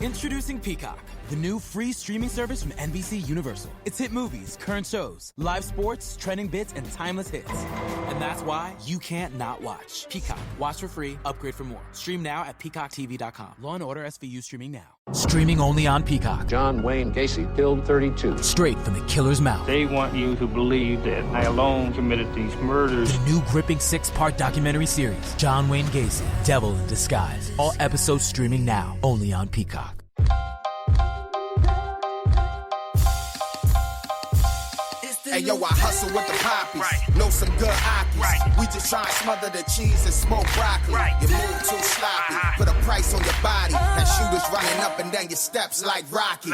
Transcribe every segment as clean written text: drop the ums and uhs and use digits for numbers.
Introducing Peacock, the new free streaming service from NBC Universal. It's hit movies, current shows, live sports, trending bits, and timeless hits. And that's why you can't not watch. Peacock. Watch for free, upgrade for more. Stream now at peacocktv.com. Law & Order SVU streaming now. Streaming only on Peacock. John Wayne Gacy killed 32. Straight from the killer's mouth. They want you to believe that I alone committed these murders. The new gripping 6-part documentary series, John Wayne Gacy, Devil in Disguise. All episodes streaming now, only on Peacock. Hey yo, I hustle with the poppies, know some good ockies. We just try and smother the cheese and smoke broccoli. You move too sloppy, put a price on your body. That shooters running up and down your steps like Rocky.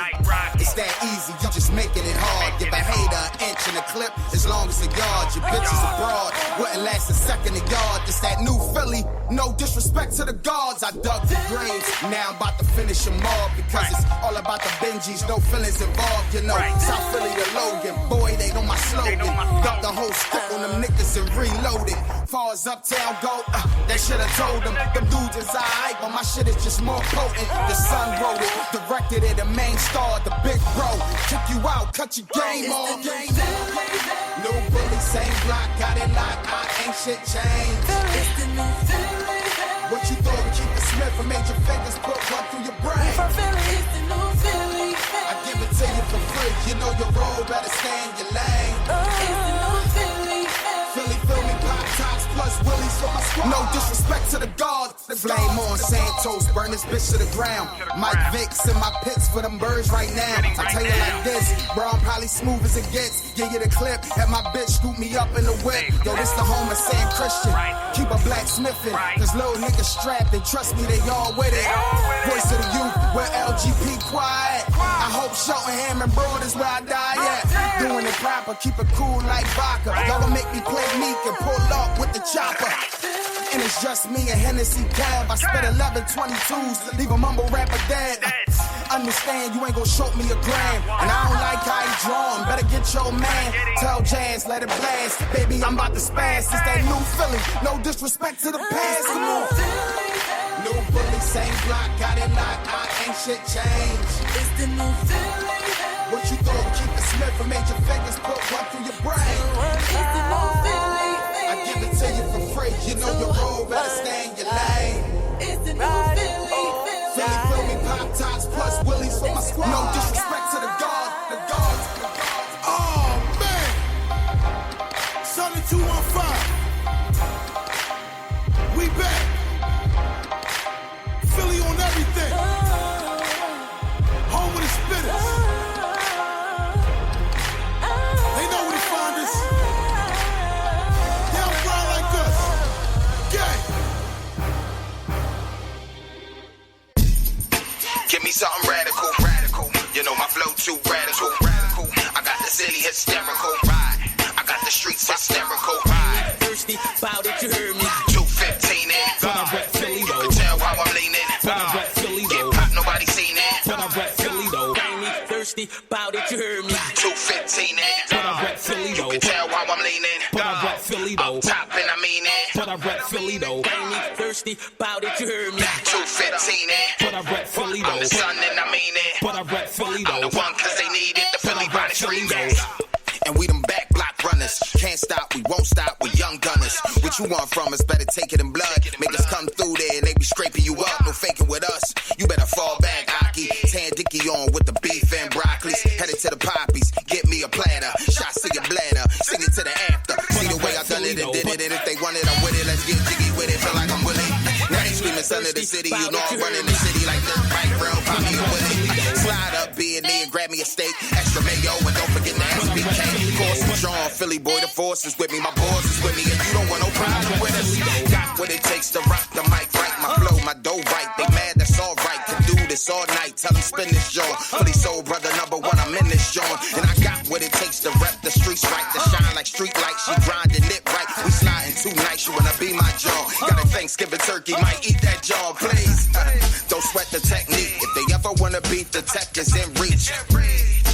It's that easy, you just making it hard. Give a hater an inch in a clip as long as a yard. Your bitches abroad, wouldn't last a second a yard. It's that new Philly, no disrespect to the guards. I dug the graves, now I'm about to finish them all. Because it's all about the Benjis, no feelings involved. You know, South Philly to Logan, boy, they know my slogan. Dump the whole stick on them niggas and reload it. Far as uptown go, that shit I told them. Them dudes is alright, but my shit is just more potent. The sun wrote it, directed it, the main star, the big bro. Kick you out, cut your game off. No bully, same block, got it locked. I ain't shit changed. It's the new Philly. What you thought would keep the Smith and made your fingers put one through your brain? From Philly, it's the new Philly. I give it to you for free. You know your role, better stay in your lane. It's the new Philly. Philly, feel me, pop tops plus Willies for my squad. No disrespect to the guard. Flame on Santos, burn this bitch to the ground. Mike Vicks in my pits for them birds right now. I tell you like this, bro, I'm probably smooth as it gets. Give you the clip, have my bitch scoop me up in the whip. Yo, this the home of Sam Christian. Keep a blacksmithing, cause little niggas strapped and trust me, they all with it. Voice of the youth, where LGP quiet. I hope Cheltenham and Broad is where I die at. Doing it proper, keep it cool like vodka. Y'all gon' make me play meek and pull up with the chopper. And it's just me and Hennessy Cab. I spit 11 22s, leave a mumble rapper dead. Understand you ain't gon' show me a gram. And I don't like how he drawn, better get your man. Tell Jazz, let it blast. Baby, I'm about to spaz. It's that new Philly, no disrespect to the past. Come on. New bully, same block, got it locked. I ain't shit changed. It's the new Philly. What you thought would keep the Smith and made your fingers put one through your brain? It's the new Philly. I give it to you for free. You know your role, better stay in your lane. It's the new Philly. Philly, feel me, pop tops plus Willies for my squad. No disrespect to the guard, the guards. Oh man, 7215. We back. Philly on everything. Home of the spitters. They know where to find us. They don't fly like us. Gang. Give me something radical, radical. You know my flow too radical, radical. I got the city hysterical, right? I got the streets hysterical, right? Thirsty, bout it, you heard me. 215 in. But I rap Philly though. You can tell how I'm leaning. But I rap Philly Get though. pop, nobody seen it. But I rap Philly though. Thirsty, bout it, you heard me. 215 in. But I rap Philly though. You can tell how I'm leaning. But I rap Philly though. Up top and I mean it. But I rap Philly though. Thirsty, bout it, you heard me. 215 in. But I rap Philly I'm though. the son and I mean it. But I rap Philly I'm though. the one cause they need it. The But Philly I rap body Philly remix. though. And we them back block runners. Can't stop, we won't stop, we young gunners. What you want from us, better take it in blood. Make us come through there and they be scraping you up. No faking with us, you better fall back, Aki. Tan Dicky on with the beef and broccolis. Headed to the poppies, get me a platter. Shots to your bladder, sing it to the after. See the way I done it and did it. And if they want it, I'm with it. Let's get jiggy with it, feel like I'm Willie. Now they screaming son of the city, you know I'm running the city like this. Bike round, pop me a Willie. Slide up, be in there and grab me a steak. Extra mayo and don't forget the SBK. Course I'm strong, Philly boy, the force is with me. My boss is with me and you don't want no problem with us. Got what it takes to rock the mic right. My flow, my dough right. They mad, that's alright. Can do this all night. Tell them spin this joint. Philly soul brother number one, I'm in this joint. And I got what it takes to rep the streets right. To shine like street lights. She grinding it right. We sliding too nice. You wanna be my jaw. Got a Thanksgiving turkey, might eat that jaw, please. Don't sweat the technique. If they ever for wanna beat the tech is in reach.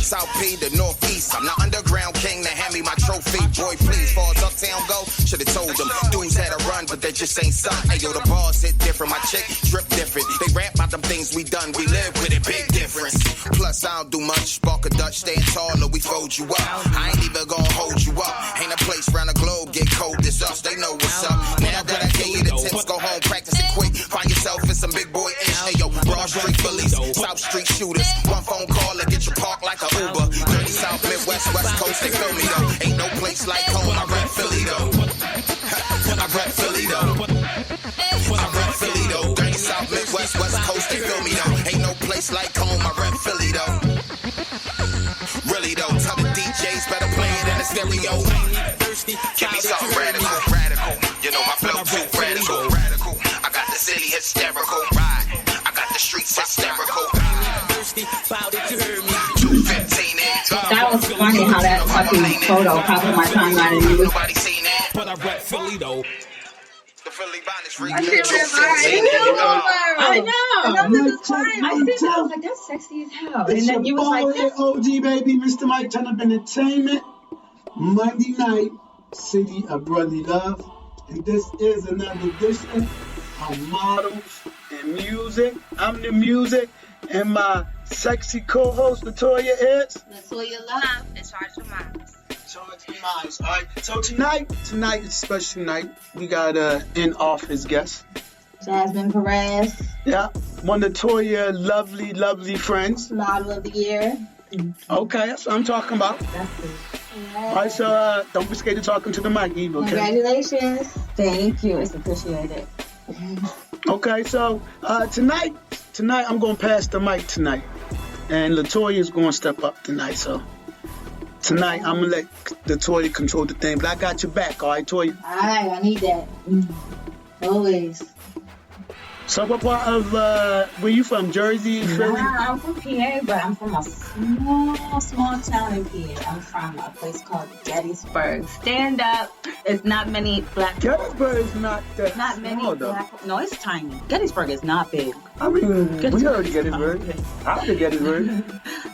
South P to Northeast. I'm the underground king to hand me my trophy. Boy, please, far as uptown go, should've told them. Dudes had a run, but they just ain't son. Hey, yo, the bars hit different. My chick drip different. They rap about them things we done. We live with it, big difference. Plus, I don't do much. Spark a Dutch, stand tall, or we fold you up. I ain't even gonna hold you up. Ain't a place round the globe get cold as us. They know what's up. Now that I gave you the tips, go home, practice it quick. Find yourself in some big boy ish. Hey, yo, Broad Street bullies, South Street shooters. One phone call and get you parked like a Uber. Dirty South, Midwest, West Coast, they feel me though. Ain't no place like home, I rap Philly though. I rap Philly though. I rap Philly though. Dirty South, Midwest, West Coast, they feel me though. Ain't no place like home, I rap Philly though. Really though, tell the DJs better play it in the stereo. Give me something radical. You know my flow too radical. I got the city hysterical. Right. I got the streets hysterical. 215 That was funny how that fucking photo popped in my timeline and you was... Nobody seen it. But I rap Philly though. The Philly Bonus I know. I said, I was like, that's sexy as hell. And then you was like, that's OG baby, Mr. Mike, turn up entertainment. Monday night, City of Brotherly Love. And this is another edition of Models and Music. I'm the music, and my sexy co-host, Latoya is... Latoya Love, in charge of minds. All right, so tonight is a special night. We got an in-office guest. Jasmine Perez. Yeah, one of Latoya's lovely friends. Model of the Year. Okay, that's what I'm talking about. That's it. All right, so don't be scared to talking to the mic, Eve, okay? Congratulations. Thank you. It's appreciated. Okay, so tonight I'm going to pass the mic tonight. And Latoya is going to step up tonight, so... Tonight, I'm going to let Latoya control the thing, but I got your back, all right, Toya? All right, I need that. Always. So what part of, where you from, Jersey, Philly? Nah, I'm from PA, but I'm from a small town in PA. I'm from a place called Gettysburg. Stand up. It's not many black people. Gettysburg is not that Not small, many though. black. No, it's tiny. Gettysburg is not big. I mean, we heard of Gettysburg. I heard of Gettysburg.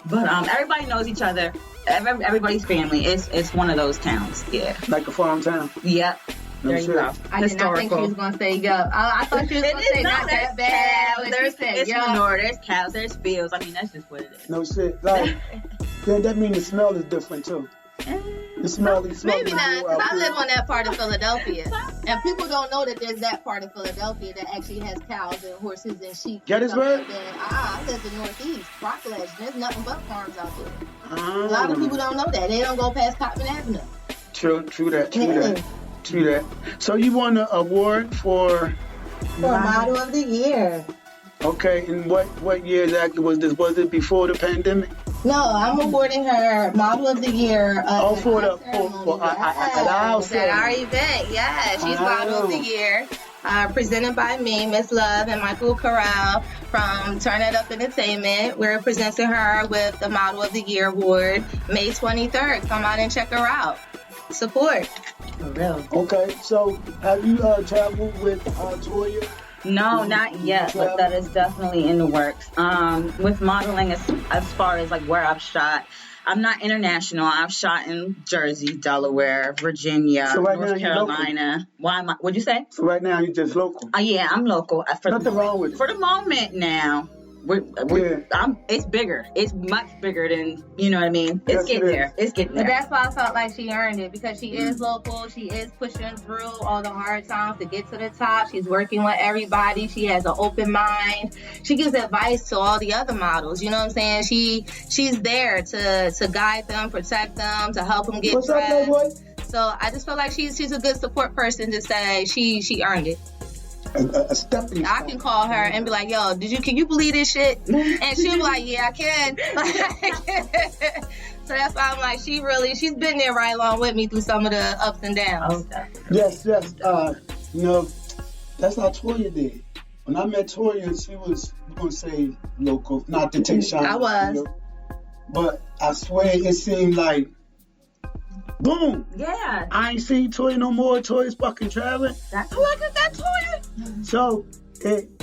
But everybody knows each other. Everybody's family. It's one of those towns. Yeah. Like a farm town. Yep. No There you shit. go. I did not think she was going to say yup. I thought she was going to say not that bad. There's manure, there's cows, there's fields. I mean, that's just what it is. No shit. Like, that means the smell is different, too. The smell is Maybe not, because I live on that part of Philadelphia. And people don't know that there's that part of Philadelphia that actually has cows and horses and sheep. Gettysburg? I live in Northeast, Rockledge. There's nothing but farms out there. A lot of people don't know that. They don't go past Cotton Avenue. True that. So you won an award for Model of the Year. Okay, and what year exactly was this? Was it before the pandemic? No, I'm awarding her Model of the Year. For our at our event. Yeah, she's Model of the Year. Presented by me, Miss Love, and Michael Corral from Turn That Up Entertainment. We're presenting her with the Model of the Year award May 23rd. Come out and check her out. Support. For real. Okay, so have you traveled with Toya? No, not yet, but that is definitely in the works. With modeling, as far as like where I've shot, I'm not international. I've shot in Jersey, Delaware, Virginia, So right North now you're Carolina. Why am I? What'd you say? So right now you're just local. Yeah, I'm local. Nothing wrong with it. For the moment now. It's bigger. It's much bigger than, you know what I mean? It's getting there. It's getting there. But that's why I felt like she earned it, because she is local. She is pushing through all the hard times to get to the top. She's working with everybody. She has an open mind. She gives advice to all the other models. You know what I'm saying? She's there to guide them, protect them, to help them get What's up, dressed. boy? So I just feel like she's a good support person to say she earned it. A stepping I stone. can call her and be like, yo, can you believe this shit? And she'll be like, yeah, I can. So that's why I'm like, she's been there right along with me through some of the ups and downs. Yes. You know, that's how Toya did. When I met Toya, she was, I'm going to say local, not to take shots. I was. You know, but I swear it seemed like, boom. Yeah. I ain't seen Toya no more. Toya's fucking traveling. That's what I got that Toya. So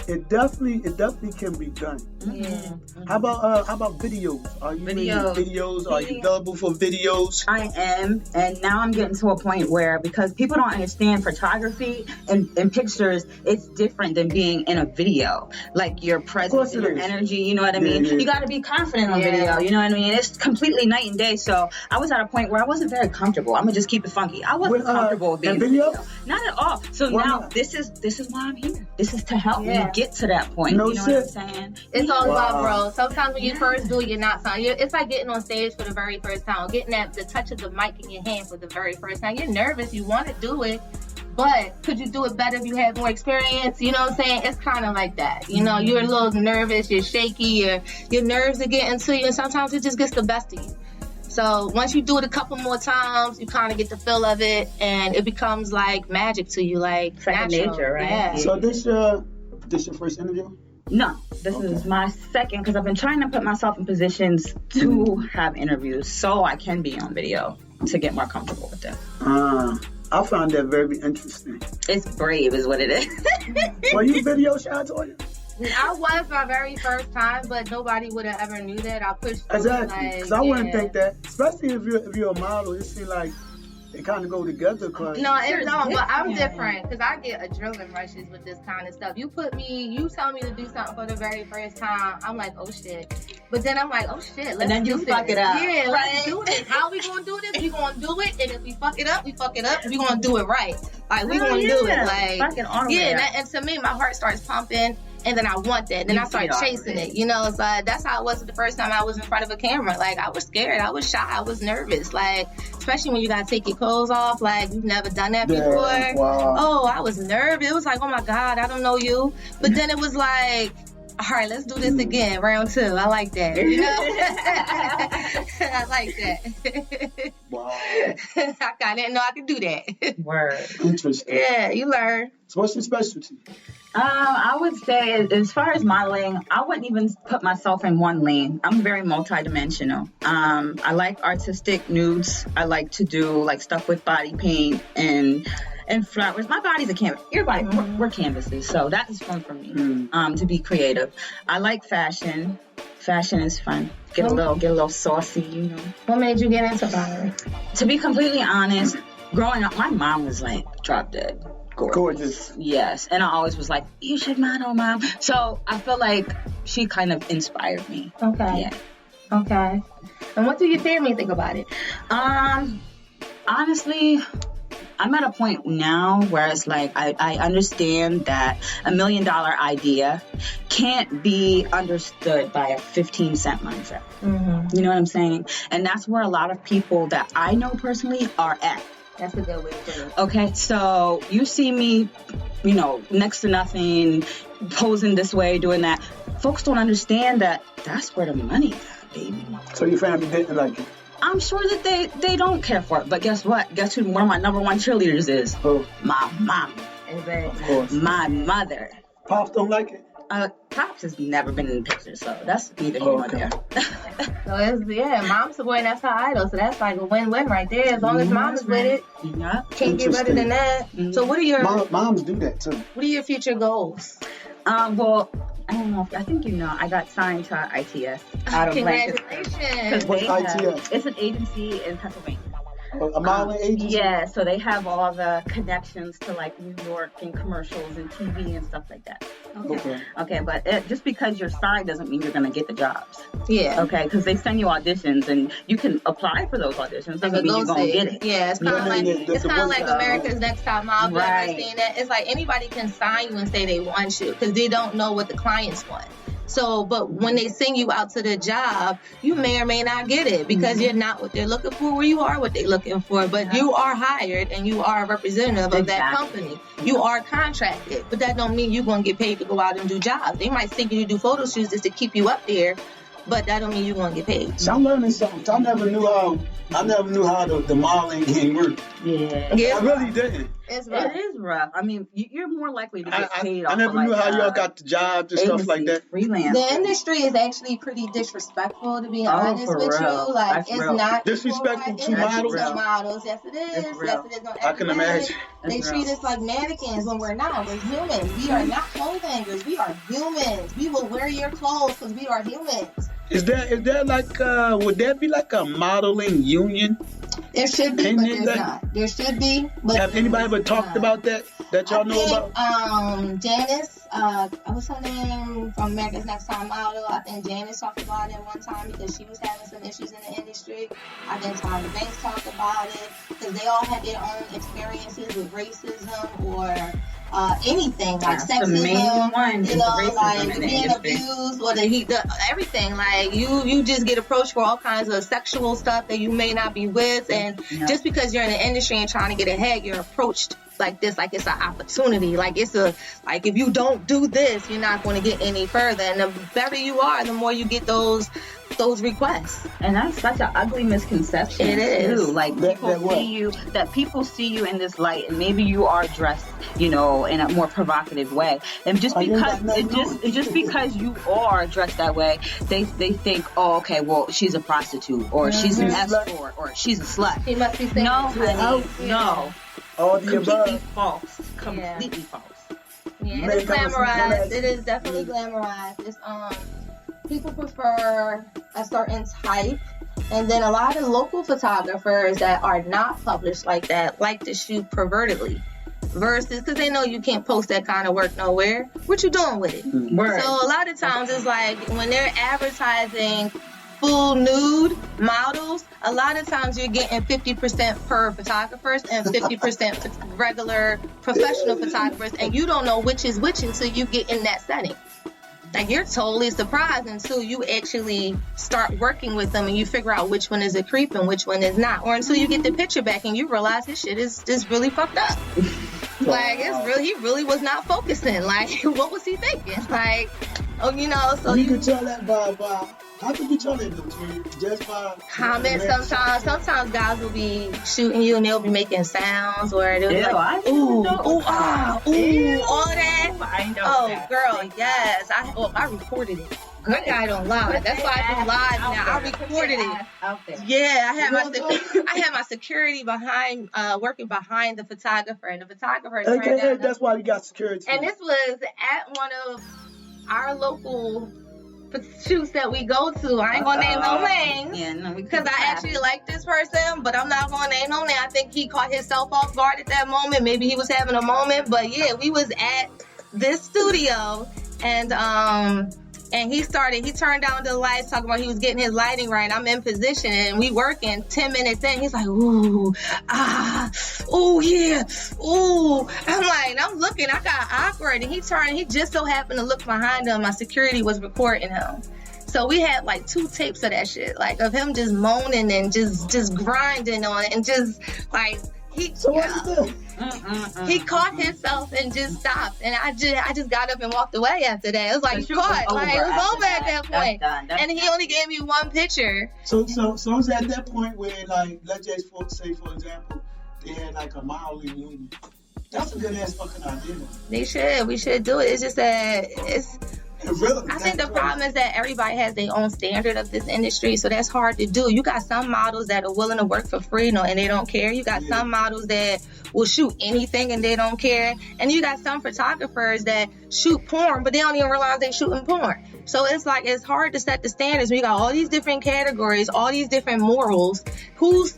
it definitely can be done. Yeah. How about videos? Are you making videos? Are you available for videos? I am, and now I'm getting to a point where, because people don't understand photography and pictures, it's different than being in a video. Like your presence and your energy, you know what I mean? You got to be confident on video, you know what I mean? It's completely night and day. So I was at a point where I wasn't very comfortable. I'm gonna just keep it funky. I wasn't comfortable with being in video. Not at all. So now this is why I'm here. This is to help me get to that point. No you know shit. what I'm saying? It's all about growth. Sometimes when you first do it, you're not fine. It's like getting on stage for the very first time, getting the touch of the mic in your hand for the very first time. You're nervous. You want to do it, but could you do it better if you had more experience? You know what I'm saying? It's kind of like that. You know, you're a little nervous, you're shaky, your nerves are getting to you, and sometimes it just gets the best of you. So once you do it a couple more times, you kind of get the feel of it, and it becomes like magic to you, like second nature, right? Yeah. So this your first interview? No, this is my second, because I've been trying to put myself in positions to have interviews so I can be on video to get more comfortable with it. I found that very interesting. It's brave is what it is. Were you video shy, Toya? I was my very first time, but nobody would have ever knew that. I pushed through. Exactly, because I wouldn't think that, especially if you're a model. It seems like they kind of go together. No, it don't. But I'm different because I get adrenaline rushes with this kind of stuff. You tell me to do something for the very first time, I'm like, oh shit. But then I'm like, oh shit, let's do this. Fuck it up. Yeah, let's do this. How we gonna do this? We gonna do it, and if we fuck it up, we fuck it up. We gonna do it right. Like we gonna do it. Like and to me, my heart starts pumping. And then I want that. Then I start chasing it. You know, so that's how it was the first time I was in front of a camera. Like, I was scared. I was shy. I was nervous. Like, especially when you got to take your clothes off. Like, you've never done that before. Wow. Oh, I was nervous. It was like, oh, my God, I don't know you. But then it was like, all right, let's do this again. Round 2. I like that. You know? I like that. Wow. I didn't know I could do that. Word. Interesting. Yeah, you learn. So what's your specialty? I would say, as far as modeling, I wouldn't even put myself in one lane. I'm very multidimensional. I like artistic nudes. I like to do like stuff with body paint and flowers. My body's a canvas. Everybody, we're canvases, so that is fun for me. To be creative. I like fashion. Fashion is fun. Get a little saucy, you know. What made you get into modeling? To be completely honest, growing up, my mom was like drop dead. Gorgeous. Yes. And I always was like, you should model, Mom. So I feel like she kind of inspired me. Okay. Yeah. Okay. And what do your family think about it? Honestly, I'm at a point now where it's like I understand that $1 million idea can't be understood by a 15-cent mindset. You know what I'm saying? And that's where a lot of people that I know personally are at. That's a good way to put it. Okay, so you see me, you know, next to nothing, posing this way, doing that. Folks don't understand that that's where the money is, baby. So your family didn't like it? I'm sure that they don't care for it. But guess what? Guess who one of my number one cheerleaders is? Who? My mom. Of course. My mother. Pops don't like it? Pops has never been in pictures, so that's neither here nor there. So it's, mom's the boy, that's her idol. So that's like a win-win right there. As long as mom is with it, can't get better than that. So what are your moms do that too? What are your future goals? Well, I don't know. I think you know. I got signed to ITS out of Congratulations. What's ITS? It's an agency in Pennsylvania. A modeling agency? Yeah, so they have all the connections to like New York and commercials and TV and stuff like that. Okay, but just because you're signed doesn't mean you're going to get the jobs. Yeah. Okay, because they send you auditions and you can apply for those auditions. Doesn't mean you're going to get it. Yeah, it's kind of like America's Next Top Model. Right. I've seen that. It's like anybody can sign you and say they want you because they don't know what the clients want. So, but when they send you out to the job, you may or may not get it because you're not what they're looking for, where you are what they're looking for. But you are hired and you are a representative of that company. You are contracted, but that don't mean you're going to get paid to go out and do jobs. They might send you to do photo shoots just to keep you up there, but that don't mean you're going to get paid. So I'm learning something. I never knew how the modeling game worked. Yeah. I really didn't. It's rough. It is rough. I mean, you're more likely to get paid off. I never knew how y'all got the jobs and stuff like that. Freelance. The industry is actually pretty disrespectful, to be honest with you. Like, That's it's real. not Disrespectful to models. models? Yes, it is. Yes, it is. I can imagine. They treat us like mannequins when we're not. We're humans. We are not clothes hangers. We are humans. We will wear your clothes because we are humans. Is there like would there be like a modeling union? There should be, but there's not. There should be, but have anybody ever talked about that y'all know about? Janice, what's her name from America's Next Top Model? I think Janice talked about it one time because she was having some issues in the industry. I think Tyra Banks talked about it because they all had their own experiences with racism or anything like sexism, you know, like being abused or everything. Like you just get approached for all kinds of sexual stuff that you may not be with, and just because you're in the industry and trying to get ahead, you're approached like this, like it's an opportunity, like it's like if you don't do this, you're not going to get any further. And the better you are, the more you get those requests. And that's such an ugly misconception. It is. Too. Like people see you in this light, and maybe you are dressed, you know, in a more provocative way. And just because you are dressed that way, they think, oh, okay, well, she's a prostitute, or she's an escort, or she's a slut. She must be saying, no, honey, no. All the completely false. Completely false. Yeah, it's glamorized. It is definitely glamorized. It's people prefer a certain type, and then a lot of local photographers that are not published like that like to shoot pervertedly. Versus, because they know you can't post that kind of work nowhere. What you doing with it? Word. So a lot of times it's like when they're advertising full nude models, a lot of times you're getting 50% per photographers and 50% regular professional photographers, and you don't know which is which until you get in that setting. Like, you're totally surprised until you actually start working with them and you figure out which one is a creep and which one is not, or until you get the picture back and you realize this shit is just really fucked up. Like, he really was not focusing. Like, what was he thinking? Like, you know, so you can tell that by how can you tell that? Just by comments sometimes. Sometimes guys will be shooting you and they'll be making sounds, or they'll be like, ooh, all that. I know. Oh, that. girl, yes. I recorded it. My guy don't lie. That's why I do live now. I recorded it. Yeah, I had my security behind, working behind the photographer, and the photographer turned down. That's why you got security. And this was at one of our local shoots that we go to. I ain't gonna name no names. Yeah, no, because I actually like this person, but I'm not gonna name no name. I think he caught himself off guard at that moment. Maybe he was having a moment, but yeah, we was at this studio, and he turned down the lights, talking about he was getting his lighting right. I'm in position and we working. 10 minutes in, he's like, ooh, yeah, ooh. I'm looking, I got awkward, and he just so happened to look behind him. My security was recording him. So we had like 2 tapes of that shit, like of him just moaning and just grinding on it, and just like, he caught himself and just stopped, and I just got up and walked away after that. It was like, caught, like it was over at that point. And he only gave me 1 picture. So it's at that point where, like, let's just say, for example, they had like a modeling union. That's a good ass fucking idea. We should do it. It's just that I think the problem is that everybody has their own standard of this industry, so that's hard to do. You got some models that are willing to work for free, and they don't care. You got some models that will shoot anything and they don't care. And you got some photographers that shoot porn, but they don't even realize they're shooting porn. So it's like, it's hard to set the standards. We got all these different categories, all these different morals. Who's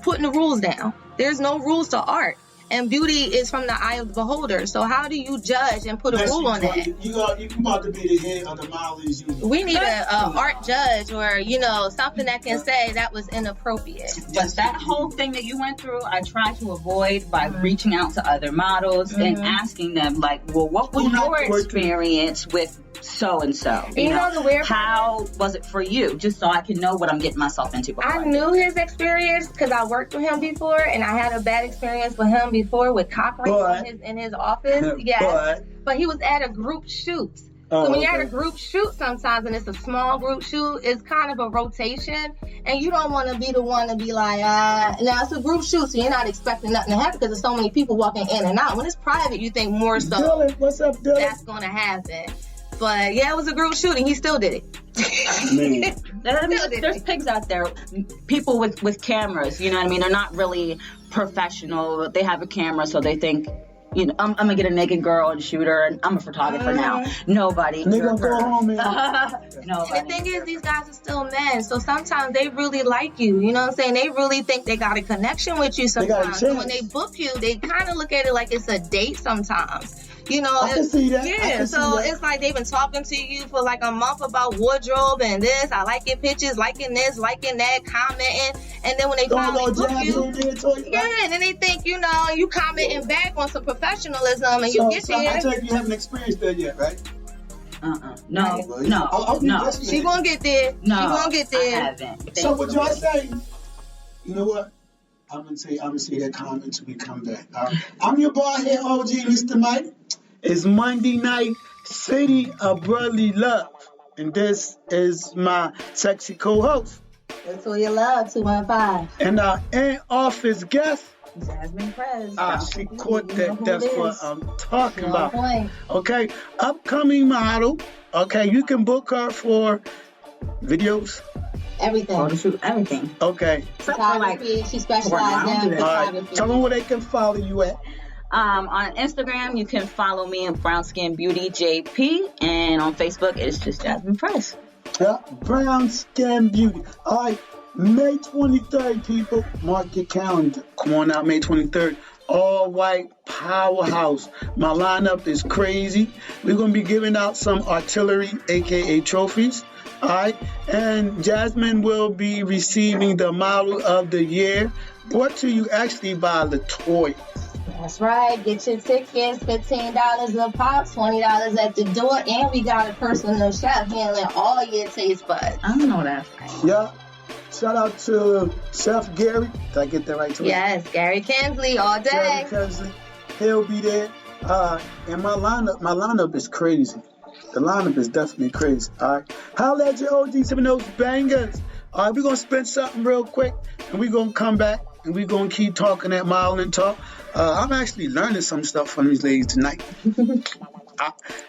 putting the rules down? There's no rules to art. And beauty is from the eye of the beholder. So how do you judge and put a rule on that? You about to be the head of the modelers union. We need an art judge, or, you know, something that can say that was inappropriate. But that whole thing that you went through, I try to avoid by reaching out to other models and asking them, like, well, what was your experience with so-and-so? You know, the weird how was it for you? Just so I can know what I'm getting myself into before. I knew his experience because I worked with him before, and I had a bad experience with him before with cockroaches in his office. Yes. But he was at a group shoot. So when you're at a group shoot sometimes, and it's a small group shoot, it's kind of a rotation, and you don't want to be the one to be like, now it's a group shoot, so you're not expecting nothing to happen because there's so many people walking in and out. When it's private, you think more so Dylan, what's up, Dylan? that's going to happen. But yeah, it was a group shoot, and he still did it. There's pigs out there, people with cameras, you know what I mean? They're not really professional. They have a camera, so they think, you know, I'm gonna get a naked girl and shoot her, and I'm a photographer now. Nobody. Nigga, go home, man. Nobody. And the thing is, these guys are still men, so sometimes they really like you. You know what I'm saying? They really think they got a connection with you sometimes. So when they book you, they kind of look at it like it's a date sometimes. You know, I can see that. Yeah, so it's like they've been talking to you for like a month about wardrobe and this. I like your pictures, liking this, liking that, commenting, and then when they finally book you, and then they think, you know, you commenting back on some professionalism, and you get there. I take you haven't experienced that yet, right? No. She gonna get there. No, she gonna get there. I haven't. So what y'all say? You know what? I'm gonna say that comment until we come back. All right. I'm your boy here, OG Mr. Mike. It's Monday night, City of Brotherly Love, and this is my sexy co-host. That's who you love, 215. And our in-office guest. Jasmine Prez. She caught that. That's what I'm talking about. Point. Okay, upcoming model. Okay, you can book her for videos. Everything. Photoshoot, everything. Okay. Photography. She specializes in photography. All right. Tell them where they can follow you at. On Instagram, you can follow me at Brown Skin Beauty JP, and on Facebook, it's just Jasmine Press. Yeah, Brown Skin Beauty. All right, May 23rd, people, mark your calendar. Come on out, May 23rd. All white powerhouse. My lineup is crazy. We're gonna be giving out some artillery, aka trophies. All right, and Jasmine will be receiving the Model of the Year, brought to you actually by Latoya. That's right. Get your tickets, $15 a pop, $20 at the door, and we got a personal chef handling all your taste buds. I don't know that. Yeah. Shout out to Chef Gary. Did I get that right? Yes, Gary Kinsley all day. Gary Kinsley. He'll be there. And my lineup is crazy. The lineup is definitely crazy. All right. Holla at your OG, some of those bangers. All right, we're going to spin something real quick, and we're going to come back, and we're going to keep talking that modeling talk. I'm actually learning some stuff from these ladies tonight.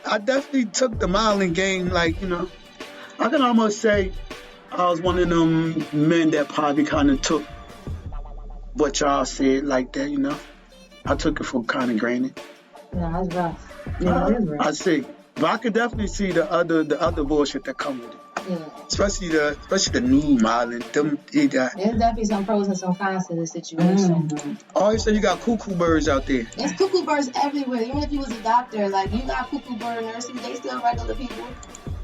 I definitely took the modeling game, like, you know, I can almost say I was one of them men that probably kind of took what y'all said like that, you know. I took it for kind of granted. Yeah, that's rough. Yeah, it is rough. I see. But I could definitely see the other bullshit that come with it. Yeah. Especially the new modeling. There's definitely some pros and some cons to this situation. Mm-hmm. Oh, you said you got cuckoo birds out there. There's cuckoo birds everywhere. Even if you was a doctor, like you got cuckoo bird nurses, they still regular people.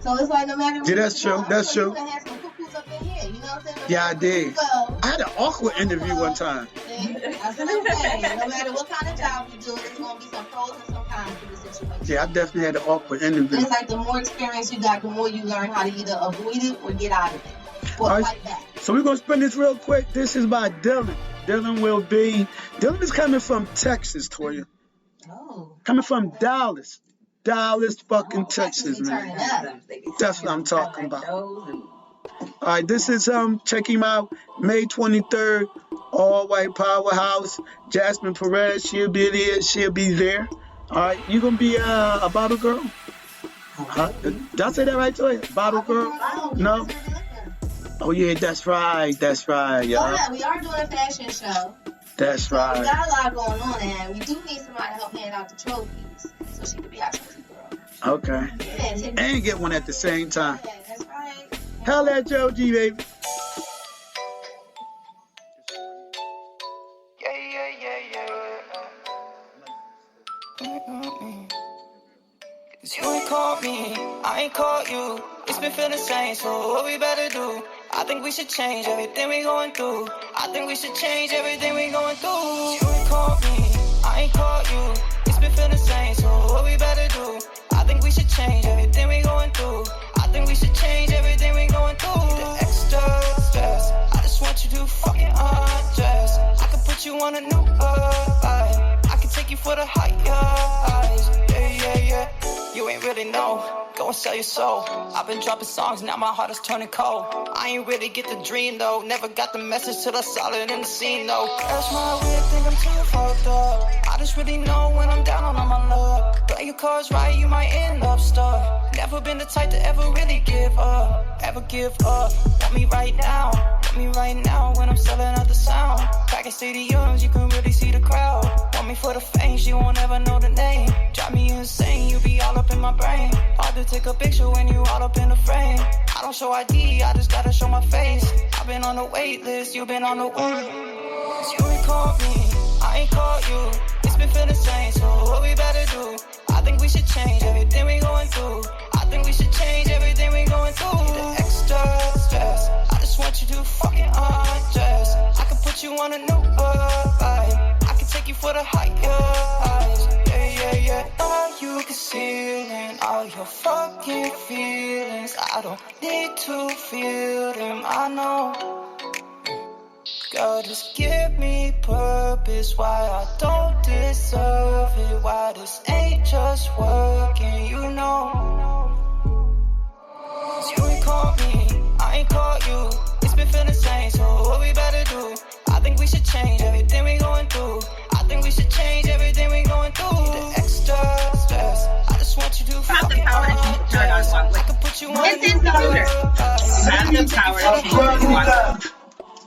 So it's like no matter what. Yeah, that's true. That's true. You can have some cuckoos up in here. You know what I'm saying? Yeah, I did. I had an awkward interview one time. That's what I'm saying. No matter what kind of job you do, there's going to be some pros and some cons to the situation. Yeah, I definitely had an awkward interview. It's like the more experience you got, the more you learn how to either avoid it or get out of it. Or fight back. So we're going to spin this real quick. This is by Dylan. Dylan is coming from Texas, Toya. Oh. Coming from Dallas. Dallas fucking Texas, man. That's what I'm talking about. All right, this is check him out, May 23rd, all white powerhouse. Jasmine Perez, she'll be there. She'll be there. All right, you gonna be a bottle girl? Did I say that right, Toya? Bottle girl? No. Oh yeah, that's right. That's right. Yeah. Oh yeah, we are doing a fashion show. That's right. We got a lot going on, and we do need somebody to help hand out the trophies, so she could be our trophy girl. Okay. Yeah, and get one at the same time. Yeah, that's right. Holla at Joe G, baby. You ain't called me, I ain't called you. It's been feeling the same, so what we better do? I think we should change everything we going through. I think we should change everything we going through. You ain't called me, I ain't called you. It's been feeling the same, so what we better do? I think we should change everything we going through. I think we should change everything we going through. The extra stress, I just want you to fucking undress. I can put you on a new vibe. I can take you for the heights. Yeah, yeah, yeah. You ain't really know. Go and sell your soul. I've been dropping songs, now my heart is turning cold. I ain't really get the dream though. Never got the message till I solid in the scene though. That's my weird think I'm too fucked up. I just really know when I'm down on my luck. Play your cards right, you might end up stuck. Never been the type to ever really give up. Ever give up. Want me right now. Want me right now when I'm selling out the sound. Packing stadiums, you can really see the crowd. Want me for the fame, she won't ever know the name. Drive me insane, you be all up in my brain. Hard to take a picture when you all up in the frame. I don't show ID, I just gotta show my face. I've been on the wait list, you've been on the wait. You ain't called me, I ain't called you. It's been feeling same, so what we better do? I think we should change everything we going through. I think we should change everything we going through. The extra stress, I just want you to fucking undress. I can put you on a new vibe. I can take you for the higher highs. Yeah, yeah, yeah. All you concealing all your fucking feelings. I don't need to feel them, I know. Girl, just give me purpose. Why I don't deserve it. Why this ain't just working, you know. You ain't called me, I ain't called you. It's been feeling same, so what we better do? I think we should change everything we going through. I think we should change everything we going through. The extra stress, I just want you to fucking undress. I can put you on the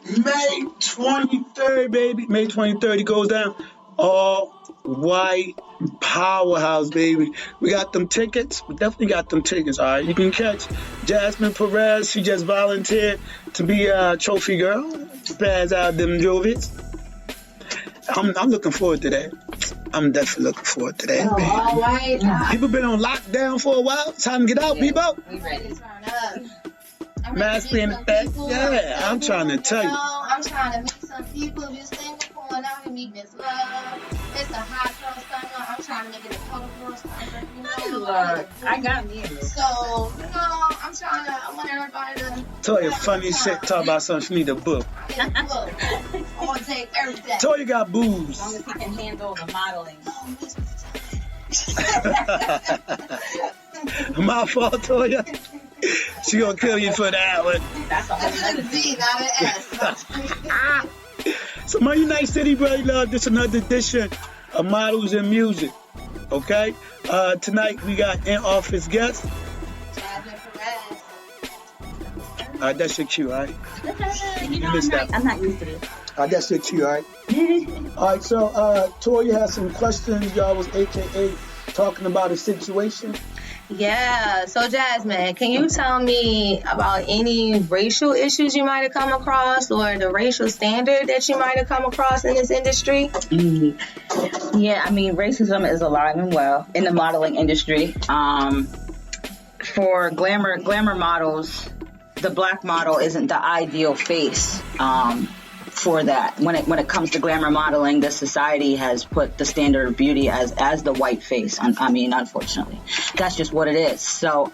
May 23rd, baby. May 23rd, it goes down. All white powerhouse, baby. We got them tickets. We definitely got them tickets, all right? You can catch Jasmine Perez. She just volunteered to be a trophy girl. Spaz out them jovies. I'm looking forward to that. I'm definitely looking forward to that, baby. All right. People been on lockdown for a while. Time to get out, people. We ready to turn up. Mask being effect. Yeah, I'm trying to tell you. I'm trying to meet some people. If you think we're going out and meet Miss Love, it's a hot girl summer. I'm trying to make it a cold girl summer. You know, I got me. So, I want everybody to. Toya funny shit. Talk about something she need a book. Get a book. I want to take everything. Toya got boobs. As long as he can handle the modeling. My fault, Toya. She gonna kill you for that one. That's a Z, not an S. So, my United City, brother, love. This another edition of Models and Music. Okay. Tonight we got in-office guests. Jasmine Perez. All right, that's your cue, all right? You know, I'm not used to this. All right, that's your cue, all right? All right, so Toya has some questions. Y'all was AKA talking about a situation. Yeah, so Jasmine, can you tell me about any racial issues you might have come across or the racial standard that you might have come across in this industry? Yeah, I mean, racism is alive and well in the modeling industry. For glamour models, the black model isn't the ideal face for that. When it comes to glamour modeling, the society has put the standard of beauty as the white face. I mean, unfortunately, that's just what it is. So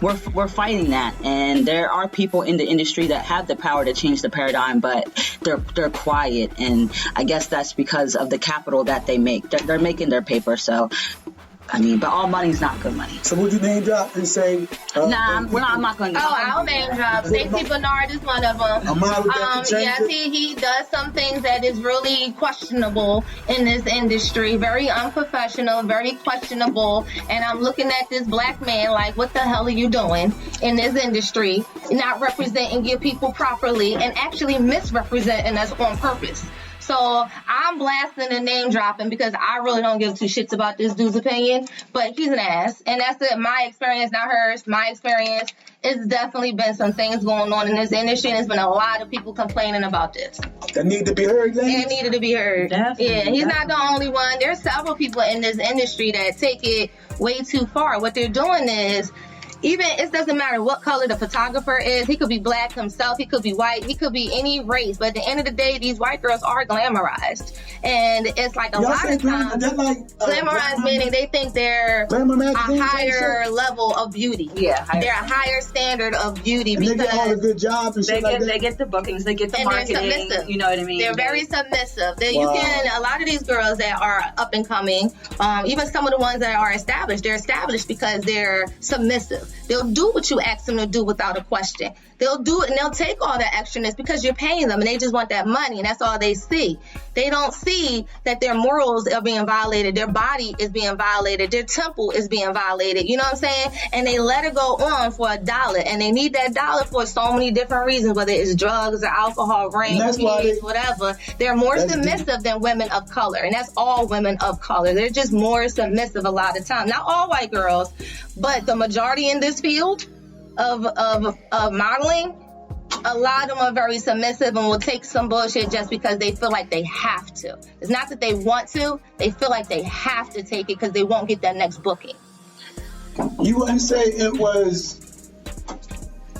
we're fighting that, and there are people in the industry that have the power to change the paradigm, but they're quiet, and I guess that's because of the capital that they make. They're making their paper, so. I mean, but all money's not good money. So would you name drop and say? I'm not going to. I'll name drop. Stacey Bernard is one of them. A model that can yes, he does some things that is really questionable in this industry. Very unprofessional, very questionable. And I'm looking at this black man like, what the hell are you doing in this industry? Not representing your people properly and actually misrepresenting us on purpose. So I'm blasting and name dropping because I really don't give two shits about this dude's opinion, but he's an ass. And that's it. My experience, not hers. My experience. It's definitely been some things going on in this industry, and there's been a lot of people complaining about this. That need to be heard, ladies? It needed to be heard. Definitely, He's not the only one. There's several people in this industry that take it way too far. What they're doing is even it doesn't matter what color the photographer is. He could be black himself. He could be white. He could be any race. But at the end of the day, these white girls are glamorized. And it's like a lot of times, glamorized meaning they think they're a higher level of beauty. Yeah. They're a higher standard of beauty and because they get all the good jobs and shit like that. They get the bookings. They get the marketing. They're submissive. You know what I mean? They're very submissive. A lot of these girls that are up and coming, even some of the ones that are established, they're established because they're submissive. They'll do what you ask them to do without a question. They'll do it and they'll take all the extraness because you're paying them and they just want that money and that's all they see. They don't see that their morals are being violated, their body is being violated, their temple is being violated, you know what I'm saying? And they let it go on for $1 and they need that dollar for so many different reasons, whether it's drugs or alcohol, rain, kids, whatever. They're more submissive than women of color, and that's all women of color. They're just more submissive a lot of times. Not all white girls, but the majority in this field of modeling, a lot of them are very submissive and will take some bullshit just because they feel like they have to. It's not that they want to, they feel like they have to take it because they won't get that next booking. You wouldn't say it was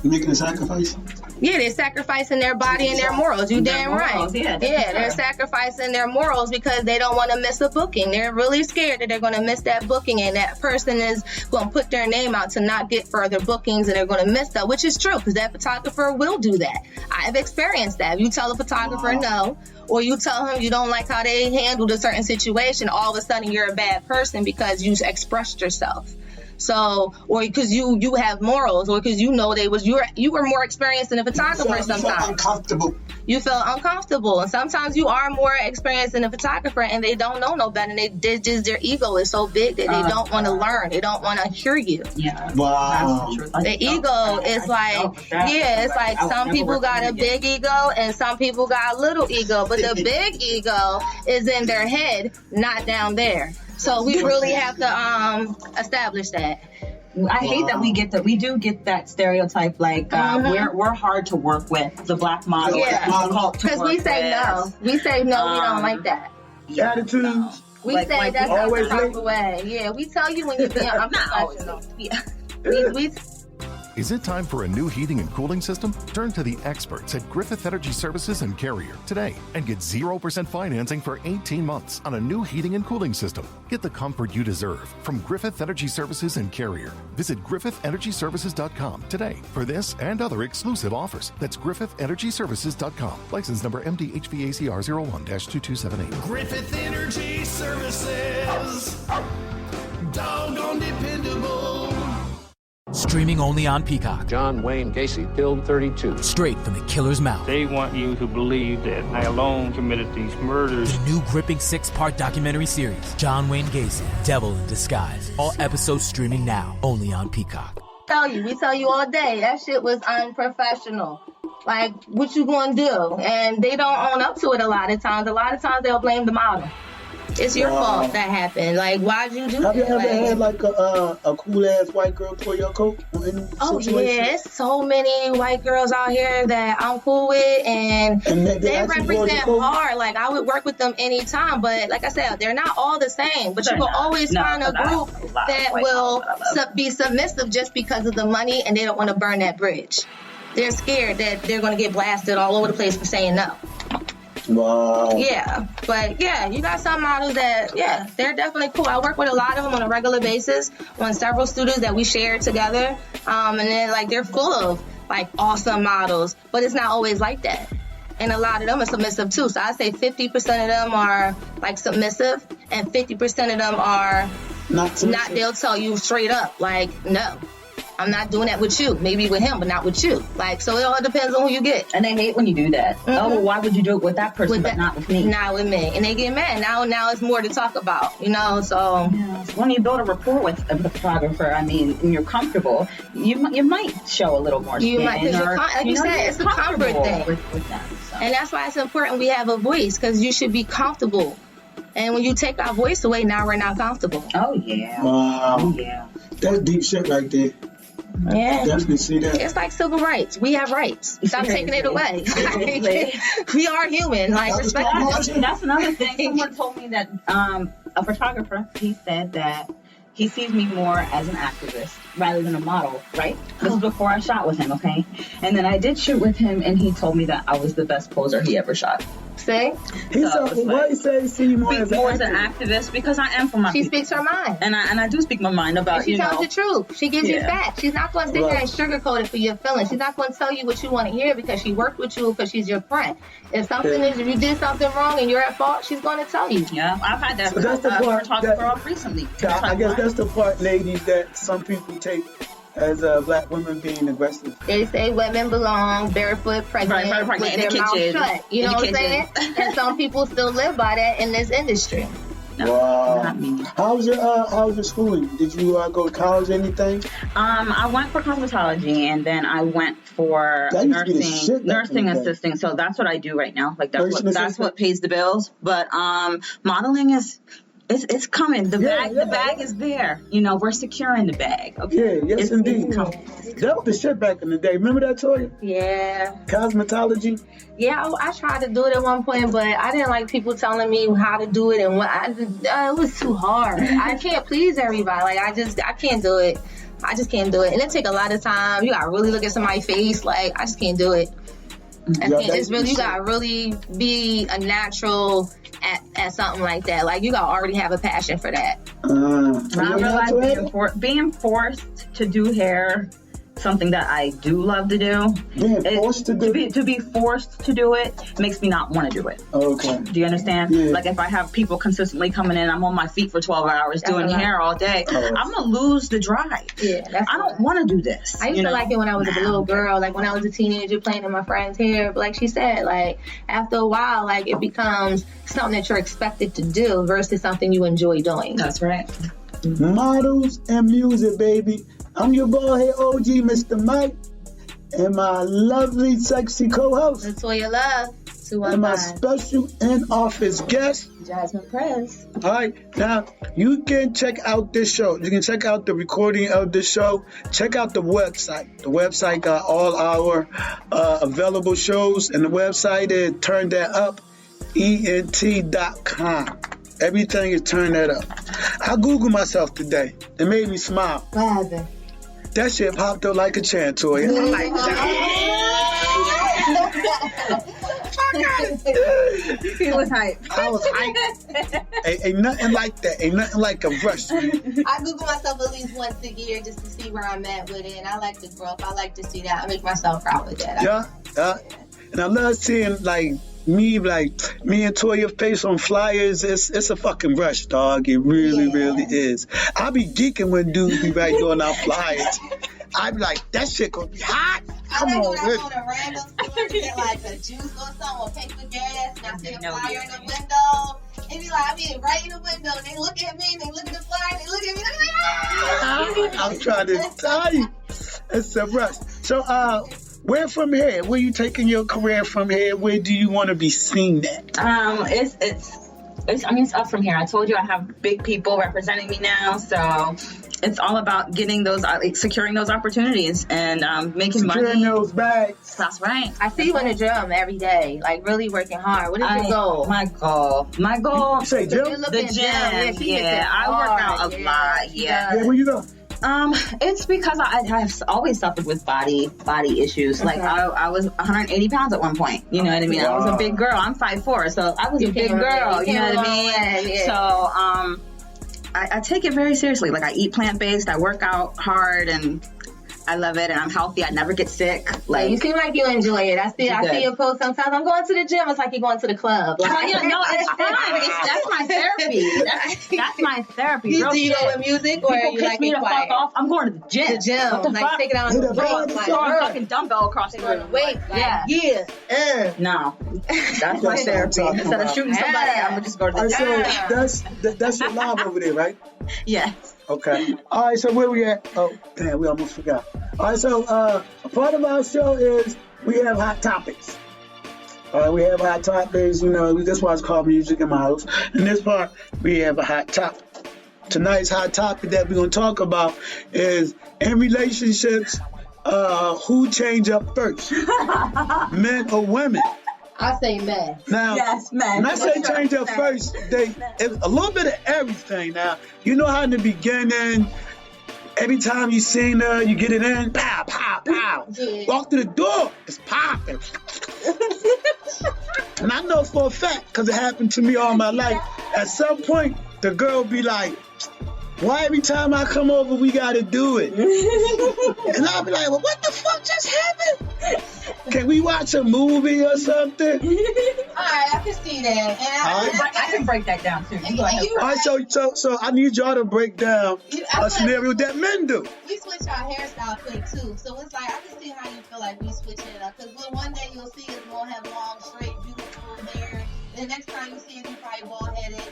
making a sacrifice? Yeah, they're sacrificing their body and their morals. You damn right. Yeah, they're sacrificing their morals because they don't want to miss a booking. They're really scared that they're going to miss that booking and that person is going to put their name out to not get further bookings and they're going to miss that, which is true because that photographer will do that. I've experienced that. If you tell a photographer no, or you tell him you don't like how they handled a certain situation, all of a sudden you're a bad person because you expressed yourself. So, or because you have morals, or because you know you were more experienced than a photographer sometimes. You felt uncomfortable. You felt uncomfortable, and sometimes you are more experienced than a photographer, and they don't know no better. And their ego is so big that they don't want to learn. They don't want to hear you. Yeah. Wow. The ego is like, it's like some people got a big ego and some people got a little ego, but the big ego is in their head, not down there. So we really have to establish that. I hate that we do get that stereotype, like we're hard to work with, the black model. Yeah, because we say no. We say no, we don't like that. Attitudes. We say that's not the proper way. Yeah, we tell you when you're being unprofessional. Yeah. we Is it time for a new heating and cooling system? Turn to the experts at Griffith Energy Services and Carrier today and get 0% financing for 18 months on a new heating and cooling system. Get the comfort you deserve from Griffith Energy Services and Carrier. Visit griffithenergyservices.com today for this and other exclusive offers. That's griffithenergyservices.com. License number MDHVACR 01-2278. Griffith Energy Services. Doggone dependable. Streaming only on Peacock. John Wayne Gacy killed 32. Straight from the killer's mouth. They want you to believe that I alone committed these murders. The new gripping 6-part documentary series, John Wayne Gacy, Devil in Disguise. All episodes streaming now, only on Peacock. We tell you all day, that shit was unprofessional. Like, what you gonna do? And they don't own up to it a lot of times. A lot of times they'll blame the model. It's your fault that happened. Like, why'd you do that? Have you ever had like a cool ass white girl pull your coat? Oh yeah, there's so many white girls out here that I'm cool with, and they represent hard. Like, I would work with them anytime, but like I said, they're not all the same. But you will always find a group that will be submissive just because of the money, and they don't want to burn that bridge. They're scared that they're going to get blasted all over the place for saying no. Wow. Yeah, but yeah, you got some models that, they're definitely cool. I work with a lot of them on a regular basis on several studios that we share together. And then, like, they're full of, like, awesome models, but it's not always like that. And a lot of them are submissive, too. So I say 50% of them are, like, submissive, and 50% of them are not, they'll tell you straight up, like, no. I'm not doing that with you. Maybe with him, but not with you. Like, so it all depends on who you get. And they hate when you do that. Mm-hmm. Oh, well, why would you do it with that person, but not with me? Not with me. And they get mad. Now it's more to talk about, you know, so. Yeah. When you build a rapport with a photographer, I mean, and you're comfortable, you might show a little more skin. You might, because like you said, it's a comfort thing. With them, so. And that's why it's important we have a voice, because you should be comfortable. And when you take our voice away, now we're not comfortable. Oh, yeah. Wow. Oh, yeah. That's deep shit right there. Yeah. Definitely see that. It's like civil rights. We have rights. Stop taking it away. We are human. Like, respect. That's another thing. Someone told me that a photographer, he said that he sees me more as an activist rather than a model, right? This is before I shot with him, okay? And then I did shoot with him, and he told me that I was the best poser he ever shot. See? He said, why he say he see you more as an activist? Because I am for my She people. speaks her mind. And I do speak my mind about, and she tells the truth. She gives you facts. She's not going to sit there and sugarcoat it for your feelings. She's not going to tell you what you want to hear because she worked with you, because she's your friend. If you did something wrong and you're at fault, she's going to tell you. Yeah, I've had that. So that's the part photographer off recently. I guess that's the part, ladies, that some people take as black women being aggressive. They say women belong barefoot, pregnant, with their mouth shut. You know what I'm saying? And some people still live by that in this industry. No, wow. Not me. How's your schooling? Did you go to college or anything? I went for cosmetology, and then I went for nursing assisting. So that's what I do right now. Like that's what pays the bills. But modeling is. It's coming. The bag is there. You know, we're securing the bag. Okay? Yeah, yes, indeed. That was the shit back in the day. Remember that, Toya? Yeah. Cosmetology? Yeah, I tried to do it at one point, but I didn't like people telling me how to do it and what. It was too hard. I can't please everybody. Like, I can't do it. I just can't do it. And it take a lot of time. You got to really look at somebody's face. Like, I just can't do it. You got to really be a natural at something like that. Like, you got to already have a passion for that. I realize being forced to do hair, something that I do love to do. To be forced to do it makes me not want to do it. Okay. Do you understand? Yeah. Like, if I have people consistently coming in, I'm on my feet for 12 hours doing hair all day, I'm going to lose the drive. Yeah, I don't want to do this. I used to like it when I was a little girl, like when I was a teenager playing in my friend's hair. But like she said, like after a while, like it becomes something that you're expected to do versus something you enjoy doing. That's right. Models and music, baby. I'm your bald head OG, Mr. Mike, and my lovely, sexy co-host, Latoya Love, 215. And my special in-office guest, Jasmine Prez. All right, now you can check out this show. You can check out the recording of the show. Check out the website. The website got all our available shows, and the website is turndatup215show.com. Everything is Turn That Up. I Googled myself today. It made me smile. What happened? That shit popped up like a chant, Toya. I'm like, he was hype. I was hype. Ain't nothing like that. Ain't nothing like a rush. I Google myself at least once a year just to see where I'm at with it. And I like the growth. I like to see that. I make myself proud with that. Yeah. And I love seeing me and Toya face on flyers. It's a fucking rush, dog. It really is. I be geeking when dudes be doing our flyers. I be like, that shit gonna be hot. Come on, I go to a random store to get like a juice or something or paper gas, and I see a flyer in the window. And be like, I mean, right in the window. They look at me, they look at the flyer, they look at me, they're like, I'm trying to tell you, it's a rush. So, where from here? Where you taking your career from here? Where do you want to be seen at? It's up from here. I told you I have big people representing me now, so it's all about getting those, securing those opportunities and making money. Securing those bags. That's right. I see you in the gym every day, like really working hard. What is your goal? My goal. You say gym? The gym. Yeah, I work out a lot. Yeah. Where you go? It's because I have always suffered with body issues. Like I was 180 pounds at one point. You know what I mean? Wow. I was a big girl. I'm 5'4", so I was a big girl. You know what I mean? Yeah. So I take it very seriously. Like I eat plant-based. I work out hard and I love it, and I'm healthy. I never get sick. Like you seem like you enjoy it. I see your post sometimes. I'm going to the gym. It's like you're going to the club. Like, no, it's fine. That's my therapy. That's my therapy. Do you go with music or people you piss like me it the quiet? fuck off? I'm going to the gym. The gym. What the like fuck? take it out on the weight. Like throwing a fucking dumbbell across the room. Weight. Yeah. No, that's my therapy. Instead of shooting somebody, I'm gonna just go to the gym. So that's your live over there, right? Yes. Okay. All right, so where we at? Oh, damn, we almost forgot. All right, so a part of our show is we have hot topics. All right, we have hot topics. You know, that's why it's called Music and Models. In this part, we have a hot topic. Tonight's hot topic that we're going to talk about is in relationships, who change up first, men or women? I say men. Now, Yes, men. when I say change up first, it's a little bit of everything. Now, you know how in the beginning, every time you seen her, you get it in, pow, pow, pow. Yeah. Walk through the door, it's popping. And I know for a fact, because it happened to me all my life, at some point, the girl be like, why every time I come over, we got to do it? And I'll be like, well, what the fuck just happened? Can we watch a movie or something? All right, I can see that. And I can break that down, too. You go ahead. All right, so I need y'all to break down a scenario that men do. We switch our hairstyle quick, too. So it's like, I can see how you feel like we switching it up. Because one day you'll see us going to have long, straight, beautiful hair. The next time you see it, you probably bald-headed.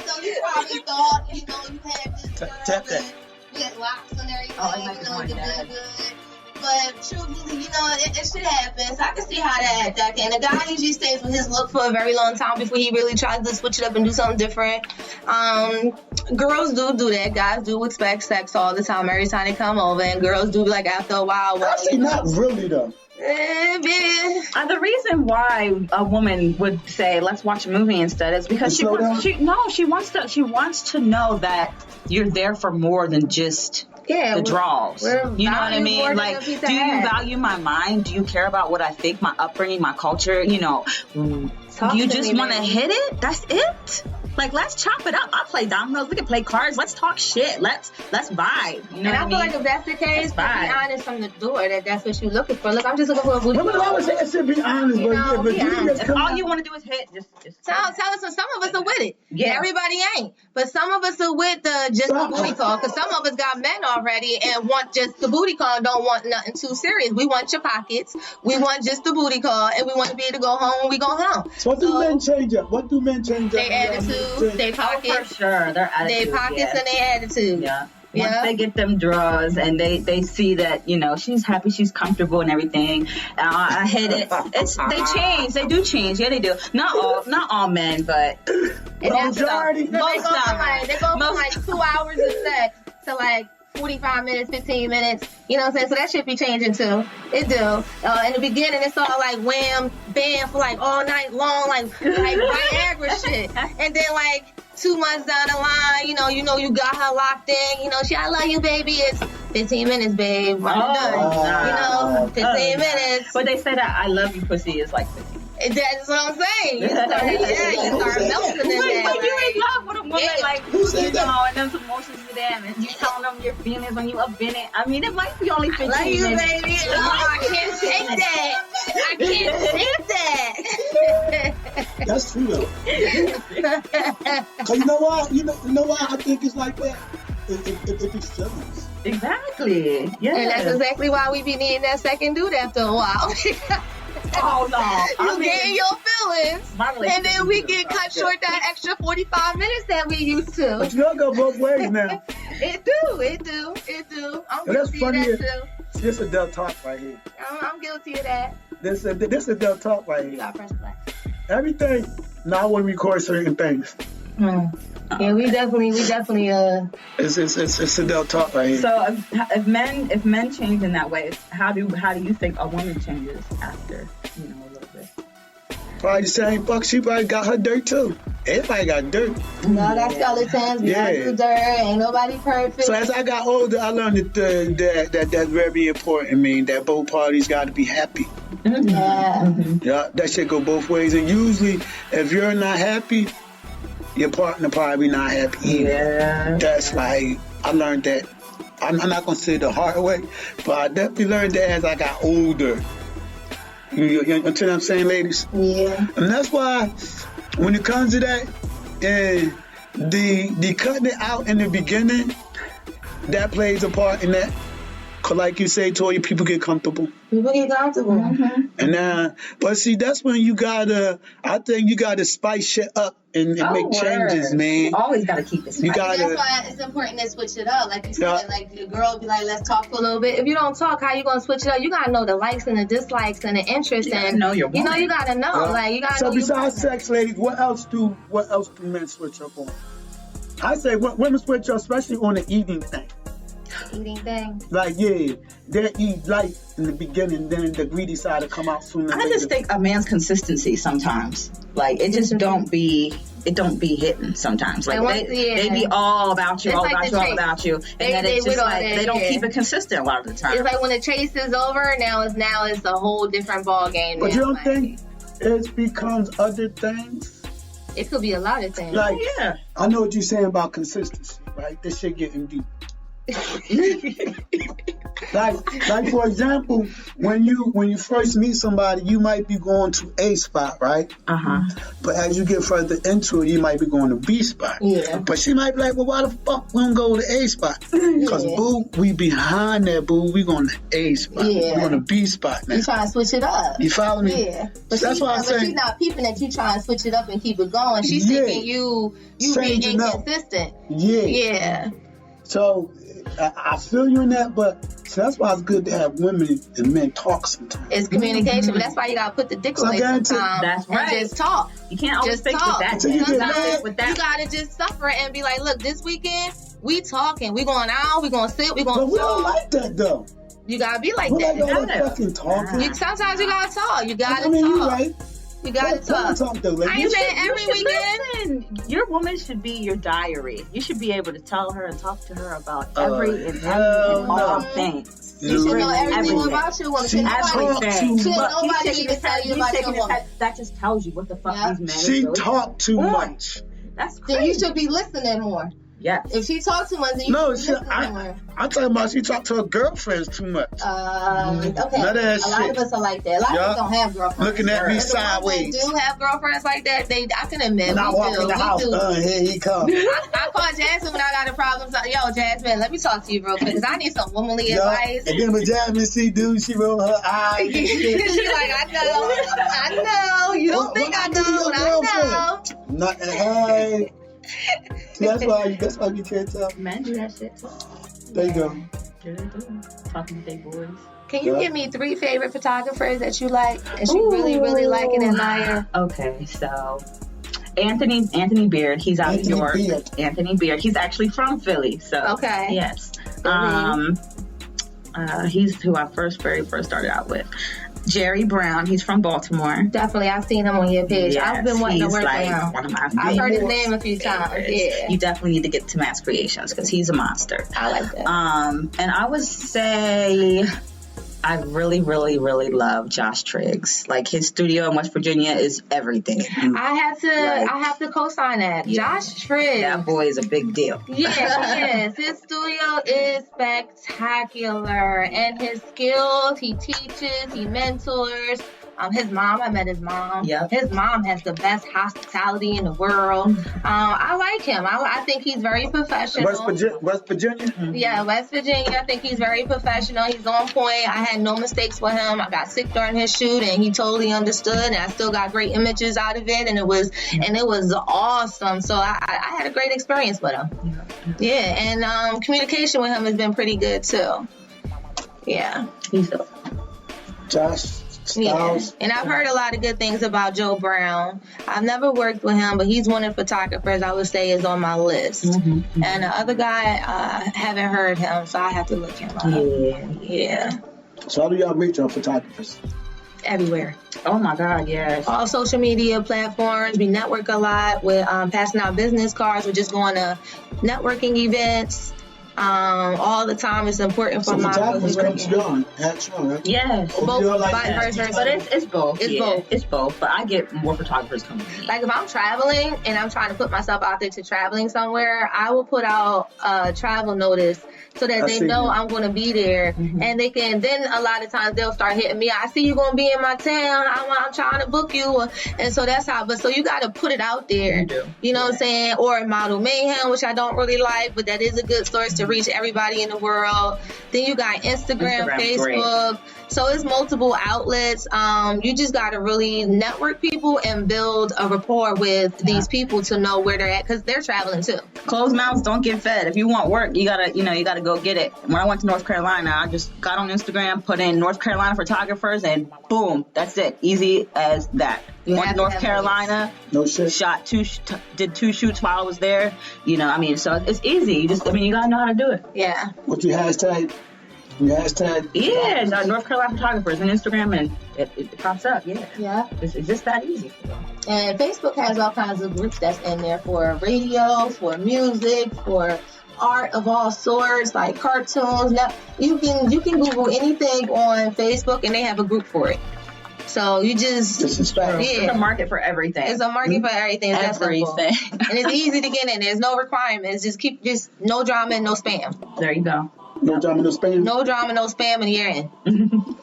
So you probably thought, you had this with locks and everything, good. But truthfully, it should happen. So I can see how that can. The guy usually stays with his look for a very long time before he really tries to switch it up and do something different. Girls do that. Guys do expect sex all the time every time they come over, and girls do like after a while. Well, actually, not really though. The reason why a woman would say let's watch a movie instead is because she wants to know that you're there for more than just the draws. You know what I mean? Like, do you value my mind? Do you care about what I think, my upbringing, my culture? You just want to hit it? That's it? Like, let's chop it up. I'll play dominoes. We can play cards. Let's talk shit. Let's vibe. You know and I feel like if that's the case, be honest from the door that's what you're looking for. Look, I'm just looking for a booty. But I would say it should be honest. If all you want to do is hit, just tell us. Some of us are with it. Yeah. Everybody ain't. But some of us are with the booty call. Because some of us got men already and want just the booty call and don't want nothing too serious. We want your pockets. We want just the booty call. And we want to be able to go home when we go home. So what do men change up? Their attitude. They pockets, for sure. Their attitude, they pockets and their attitude. Yeah. Once they get them draws and they see that she's happy, she's comfortable and everything. I hit it. They change. They do change. Yeah, they do. Not all men, but majority. They go from like 2 hours of sex to like 45 minutes, 15 minutes, you know what I'm saying? So that shit be changing too. It do. In the beginning, it's all like wham, bam for like all night long, like Viagra shit. And then like 2 months down the line, you got her locked in. I love you, baby. It's 15 minutes, babe. I'm done. 15 minutes. But they say that I love you pussy is like 15. That's what I'm saying. You start melting in there. But you in love with a woman, and those emotions for them, and you telling them your feelings when you up in it. I mean, it might be only 15 minutes. I love you, baby. I can't take that. I can't take that. That's true, though. So you know why I think it's like that? If it's jealous. Exactly. Yeah. And that's exactly why we be needing that second dude after a while. Oh no! You getting your feelings, and then we get cut short that extra 45 minutes that we used to. But you don't go both ways now. It do. I'm guilty of that too. This adult talk right here. I'm guilty of that. This adult talk right here. You got press play. Everything. Now I want to record certain things. Yeah, we definitely. It's adult talk right here. So if men change in that way, how do you think a woman changes after a little bit? Probably the same fuck. She probably got her dirt too. Everybody got dirt. No, that's skeletons. We all do dirt. Ain't nobody perfect. So as I got older, I learned that that's very important. I mean, that both parties got to be happy. Yeah. Yeah, that shit go both ways. And usually, if you're not happy, your partner probably not happy either. Yeah. That's like, I learned that. I'm not going to say the hard way, but I definitely learned that as I got older. You understand what I'm saying, ladies? Yeah. And that's why, when it comes to that, and the cutting it out in the beginning, that plays a part in that. Cause like you say, Toya, people get comfortable. Mm-hmm. And but see, that's when I think you gotta spice shit up and make changes, man. You always gotta keep it spicy. That's why it's important to switch it up. Like you said, like the girl will be like, let's talk for a little bit. If you don't talk, how you gonna switch it up? You gotta know the likes and the dislikes and the interests, and know your woman. You gotta know. Yeah. Like you gotta. So besides sex, ladies, what else do men switch up on? I say women switch up, especially on the eating thing. eating thing. Like, yeah, they eat light in the beginning, then the greedy side will come out sooner. I just think a man's consistency sometimes, like it just don't be hitting sometimes. Like they be all about you, it's all like about you, all about you, and then it's just like they don't keep it consistent a lot of the time. It's like when the chase is over, now it's a whole different ball game. But you don't think it becomes other things? It could be a lot of things. Like, yeah, I know what you're saying about consistency, right? This shit getting deep. like for example, when you first meet somebody, you might be going to A spot, right? But as you get further into it, you might be going to B spot. Yeah. But she might be like, well, why the fuck we don't go to A spot? Because boo, we behind that, boo. We going to A spot. Yeah. We going to B spot now. You trying to switch it up. You follow me? Yeah. But so that's why I say she's not peeping that you trying to switch it up and keep it going. She's thinking you being inconsistent. Yeah. So I feel you in that, but so that's why it's good to have women and men talk sometimes. It's communication, but that's why you gotta put the dick away sometimes. That's right. And just talk. You can't always fix with that. You gotta just suffer and be like, look, this weekend we talking, we going out, we gonna sit, we gonna. But we don't like that though. You gotta be like we that. Like all that fucking talking. Sometimes you gotta talk. You gotta talk. You right. You gotta talk. Though, I ain't saying every weekend. Listen, your woman should be your diary. You should be able to tell her and talk to her about every and all things. You should know everything about your woman. Everything. Nobody even tell you about your woman. That just tells you what the fuck these men She talked too much. That's crazy. Then you should be listening more. Yeah. If she talks too much, then you should be listening more. I'm talking about she talked to her girlfriends too much. Okay. None of that a lot of us are like that. A lot of us don't have girlfriends. Looking at me sideways. Do have girlfriends like that? I can admit. When I walk in the house, here he comes. I call Jasmine when I got a problem. So, yo, Jasmine, let me talk to you real quick because I need some womanly advice. And then when Jasmine see dude, she roll her eyes. She's like, I know. You don't think I know, but I know. Nothing. Hey. See, that's why you can't tell. Men do that shit. There you go. Yeah, they do. Talking to their boys. Can you give me 3 favorite photographers that you like and she really, really like and admire? Okay, so Anthony Beard, he's out of New York. Anthony Beard, he's actually from Philly. So okay, yes, he's who I very first started out with. Jerry Brown, he's from Baltimore. Definitely, I've seen him on your page. Yes, I've been wanting to work with him. One of my I've heard his name a few times. Yeah, you definitely need to get to Mass Creations because he's a monster. I like that. And I would say I really, really, really love Josh Triggs. Like his studio in West Virginia is everything. I have to co-sign that. Yeah. Josh Triggs. That boy is a big deal. Yes. His studio is spectacular. And his skills, he teaches, he mentors. His mom, I met his mom. Yep. His mom has the best hospitality in the world. I like him. I think he's very professional. West Virginia? Yeah, West Virginia. I think he's very professional. He's on point. I had no mistakes with him. I got sick during his shoot, and he totally understood. And I still got great images out of it, and it was awesome. So I had a great experience with him. Yeah, and communication with him has been pretty good too. Yeah, he's Josh. Yeah. And I've heard a lot of good things about Joe Brown. I've never worked with him, but he's one of the photographers I would say is on my list. Mm-hmm. And the other guy, haven't heard him, so I have to look him up. Yeah. So how do y'all reach your photographers? Everywhere. Oh my God, yes. All social media platforms. We network a lot with passing out business cards. We're just going to networking events. All the time. It's important for my photographers come to you on at show, right? Yes. Both, vice versa. But it's both. It's both. But I get more photographers coming to me. Like if I'm traveling and I'm trying to put myself out there to traveling somewhere, I will put out a travel notice so that they know I'm going to be there. Mm-hmm. And they can, then a lot of times they'll start hitting me. I see you going to be in my town. I'm trying to book you. And so that's how, but so you got to put it out there. You know what I'm saying? Or Model Mayhem, which I don't really like, but that is a good source to reach everybody in the world. Then you got Instagram, Facebook. Great. So it's multiple outlets. You just got to really network people and build a rapport with these people to know where they're at, because they're traveling too. Closed mouths don't get fed. If you want work, you gotta go get it. When I went to North Carolina, I just got on Instagram, put in North Carolina photographers, and boom, that's it. Easy as that. Went to North Carolina, did 2 shoots while I was there. So it's easy. You gotta know how to do it. Yeah. What you hashtag? Yeah, North Carolina photographers on Instagram, and it pops up. Yeah. It's just that easy. And Facebook has all kinds of groups that's in there for radio, for music, for art of all sorts, like cartoons. Now you can Google anything on Facebook, and they have a group for it. So you just It's a market for everything. It's a market for everything. Everything. And it's easy to get in. There's no requirements. Just no drama and no spam. There you go. No drama, no spam. No drama, no spam, and you're in.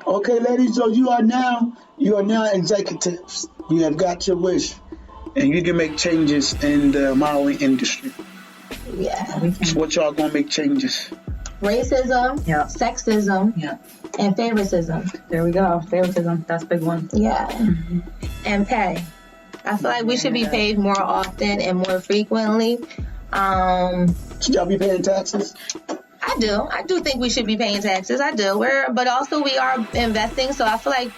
Okay, ladies, so you are now executives. You have got your wish, and you can make changes in the modeling industry. Yeah. So what y'all gonna make changes? Racism, sexism, and favoritism. There we go. Favoritism, that's a big one. Yeah. And pay. I feel like we should be paid more often and more frequently. Should y'all be paying taxes? I do think we should be paying taxes. I do. But also we are investing. So I feel like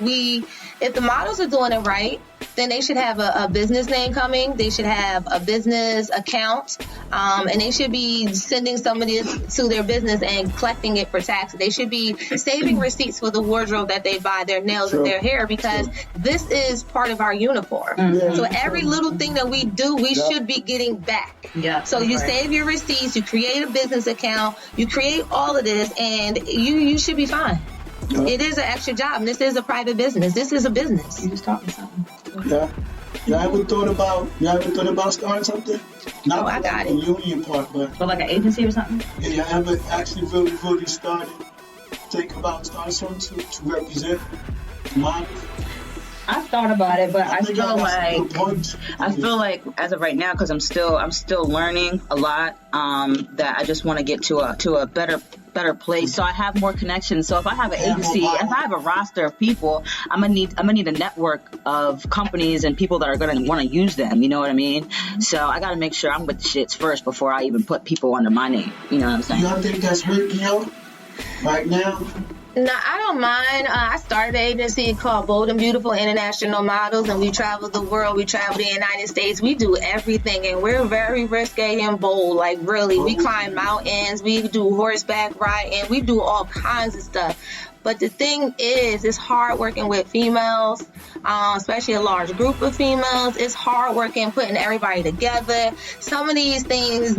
if the models are doing it right, then they should have a business name coming. They should have a business account. And they should be sending some of this to their business and collecting it for taxes. They should be saving receipts for the wardrobe that they buy, their nails and their hair, because this is part of our uniform. Mm-hmm. So every little thing that we do, we should be getting back. Yeah. So you save your receipts, you create a business account, you create all of this, and you should be fine. It is an extra job, and this is a private business. This is a business. You just taught me something. Yeah. You ever thought about starting something? Not I got the union part, but like an agency or something? Yeah, you ever actually really started think about starting something to represent models? I've thought about it, but I feel like as of right now, because I'm still learning a lot, that I just want to get to a better place. So I have more connections. So if I have an agency, if I have a roster of people, I'm gonna need a network of companies and people that are gonna want to use them. You know what I mean? So I gotta make sure I'm with the shits first before I even put people under my name. You know what I'm saying? You don't think that's hurting you right now? No, I don't mind. I started an agency called Bold and Beautiful International Models, and we travel the world. We travel the United States. We do everything, and we're very risque and bold. Like, really, we climb mountains. We do horseback riding. We do all kinds of stuff. But the thing is, it's hard working with females, especially a large group of females. It's hard working putting everybody together. Some of these things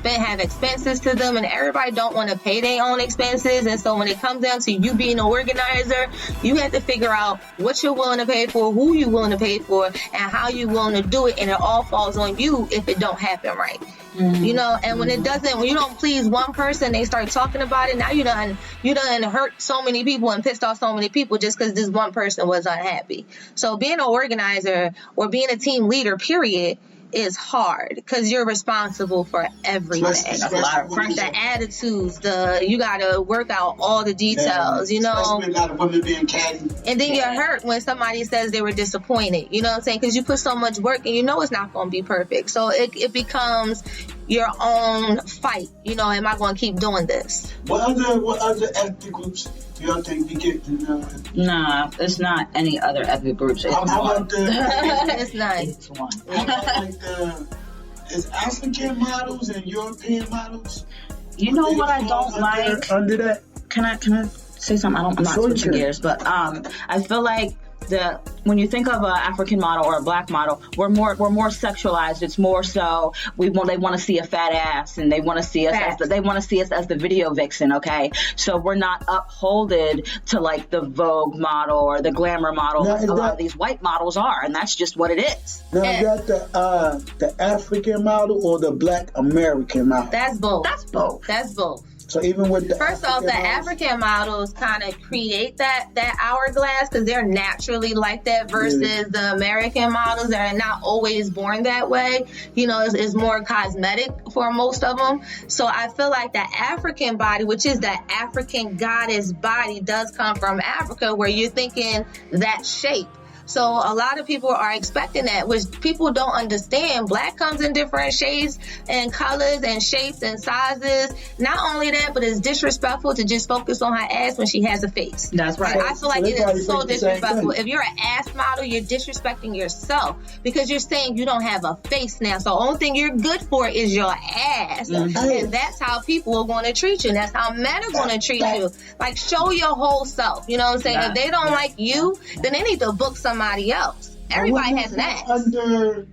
have expenses to them, and everybody don't want to pay their own expenses. And so when it comes down to you being an organizer, you have to figure out what you're willing to pay for, who you're willing to pay for, and how you're willing to do it. And it all falls on you if it don't happen right. Mm-hmm. You know, and when you don't please one person, they start talking about it. Now you done hurt so many people and pissed off so many people just because this one person was unhappy. So being an organizer or being a team leader, period, is hard because you're responsible for everything. From the attitudes, you gotta work out all the details, you know. A lot of women being catty. And then you're hurt when somebody says they were disappointed, you know what I'm saying? Because you put so much work and you know it's not gonna be perfect. So it becomes your own fight. You know, am I gonna keep doing this? What other ethnic groups do y'all think we get to know? Nah, it's not any other ethnic groups. It's one. It's nice. It's one. Is African models and European models? You know what I don't like? Under that? Can I say something? I'm not switching gears, but I feel like when you think of an African model or a black model, we're more sexualized. It's more so they want to see a fat ass, and they want to see us as the video vixen. Okay, so we're not upholded to like the Vogue model or the glamour model. A lot of these white models are, and that's just what it is. Now is that the African model or the Black American model? That's both. That's both. That's both. So even with the First off, the African models kind of create that hourglass because they're naturally like that versus the American models that are not always born that way. You know, it's more cosmetic for most of them. So I feel like the African body, which is the African goddess body, does come from Africa, where you're thinking that shape. So a lot of people are expecting that, which people don't understand. Black comes in different shades and colors and shapes and sizes. Not only that, but it's disrespectful to just focus on her ass when she has a face. That's right. I feel like it is so disrespectful. If you're an ass model, you're disrespecting yourself because you're saying you don't have a face now. So the only thing you're good for is your ass. And that's how people are going to treat you. And that's how men are going to treat you. Like, show your whole self. You know what I'm saying? If they don't like you, then they need to book somebody else. Everybody has an ass. Under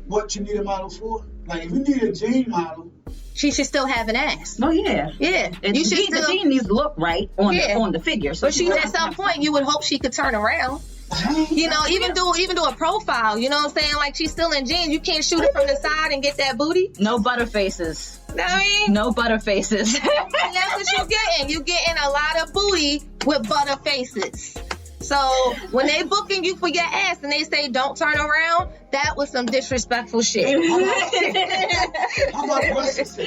what you need a model for? Like, if you need a jean model, she should still have an ass. Oh yeah. You should the jean needs to look right on the figure. So but she at some point you would hope she could turn around. You know, even do a profile. You know what I'm saying? Like, she's still in jeans. You can't shoot it from the side and get that booty. No butter faces. You know what I mean? No butter faces. And that's what you're getting. You're getting a lot of booty with butter faces. So when they booking you for your ass and they say don't turn around, that was some disrespectful shit. How about breasts?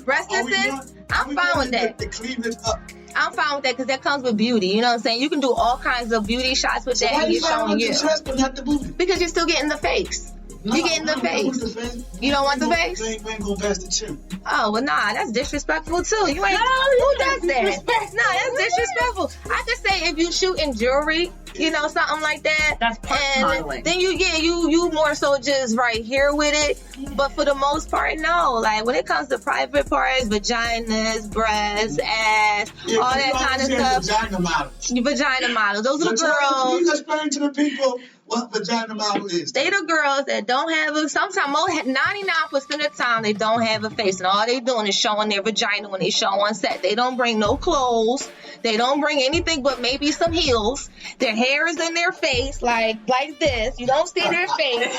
Breast assist? I'm fine with that. The cleavage up. I'm fine with that because that comes with beauty. You know what I'm saying? You can do all kinds of beauty shots with that and you're showing you. But not the booty? Because you're still getting the face. You getting the face. You don't want the face? We ain't going past the chin. Oh, well, nah, that's disrespectful too. You ain't. Who does that? No, that's disrespectful. I could say if you shoot in jewelry, you know, something like that. That's part modeling. Then you more so just right here with it. But for the most part, no. Like, when it comes to private parts, vaginas, breasts, ass, all that kind of stuff. Vagina models. Vagina models. Those are the girls. Please explain to the people what vagina model is. They the girls that don't have a, sometimes 99% of the time they don't have a face, and all they doing is showing their vagina when they show on set. They don't bring no clothes. They don't bring anything but maybe some heels. Their hair is in their face like this. You don't see their face.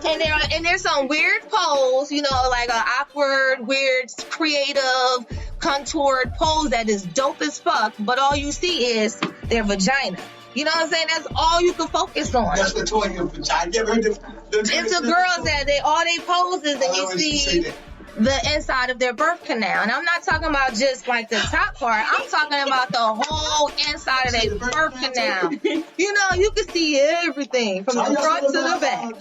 and there's some weird pose, you know, like an awkward, weird, creative, contoured pose that is dope as fuck, but all you see is their vagina. You know what I'm saying? That's all you can focus on. That's the toy of vagina. You ever heard it's the girls that they poses and you see the inside of their birth canal. And I'm not talking about just like the top part. I'm talking about the whole inside of their birth canal. You know, you can see everything from the front to the back.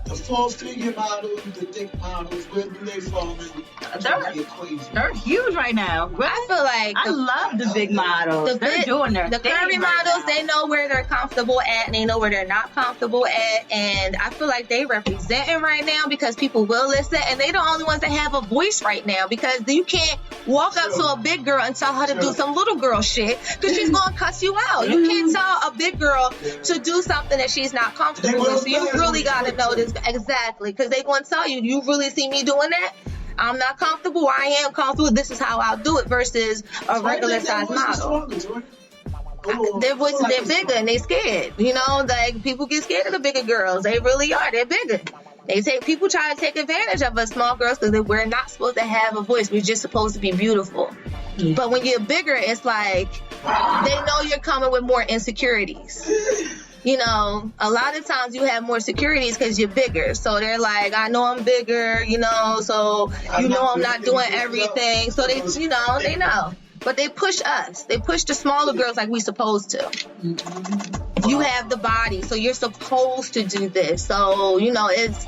The full-figure models, the thick models, where do they fall in the equation? They're huge right now. I feel like I love the big models. They're doing their thing. The curvy models, they know where they're comfortable at and they know where they're not comfortable at. And I feel like they representing right now because people will listen. And they're the only ones that have a voice right now because you can't walk up to a big girl and tell her to do some little girl shit because she's going to cuss you out. You can't tell a big girl to do something that she's not comfortable with. So you really got to know this. Exactly, because they're going to tell you, you really see me doing that? I'm not comfortable. I am comfortable. This is how I'll do it versus a regular size model. Their voices, they're bigger and they're scared. You know, like people get scared of the bigger girls. They really are. They're bigger. People try to take advantage of us small girls because we're not supposed to have a voice. We're just supposed to be beautiful. Mm-hmm. But when you're bigger, it's like they know you're coming with more insecurities. You know, a lot of times you have more securities because you're bigger. So they're like, I know I'm bigger, you know, so you know I'm not doing everything. So they, you know, they know. But they push us. They push the smaller girls like we supposed to. You have the body, so you're supposed to do this. So, you know, it's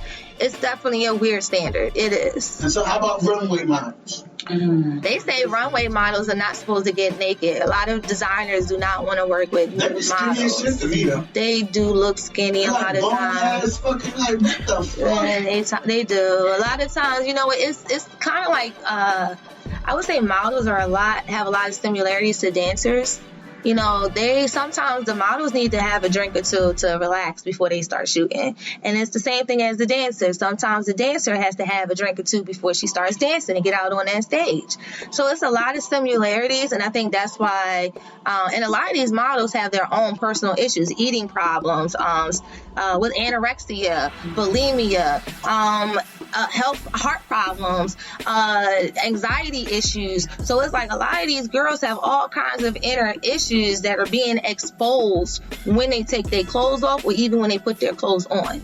definitely a weird standard. It is. And so how about runway models? They say runway models are not supposed to get naked. A lot of designers do not want to work with nude models. They do look skinny a lot of times. They do. A lot of times, you know, it's kind of like I would say models have a lot of similarities to dancers. you know, sometimes the models need to have a drink or two to relax before they start shooting. And it's the same thing as the dancer. Sometimes the dancer has to have a drink or two before she starts dancing and get out on that stage. So it's a lot of similarities, and I think that's why, and a lot of these models have their own personal issues, eating problems, with anorexia, bulimia, heart problems, anxiety issues. So it's like a lot of these girls have all kinds of inner issues that are being exposed when they take their clothes off or even when they put their clothes on.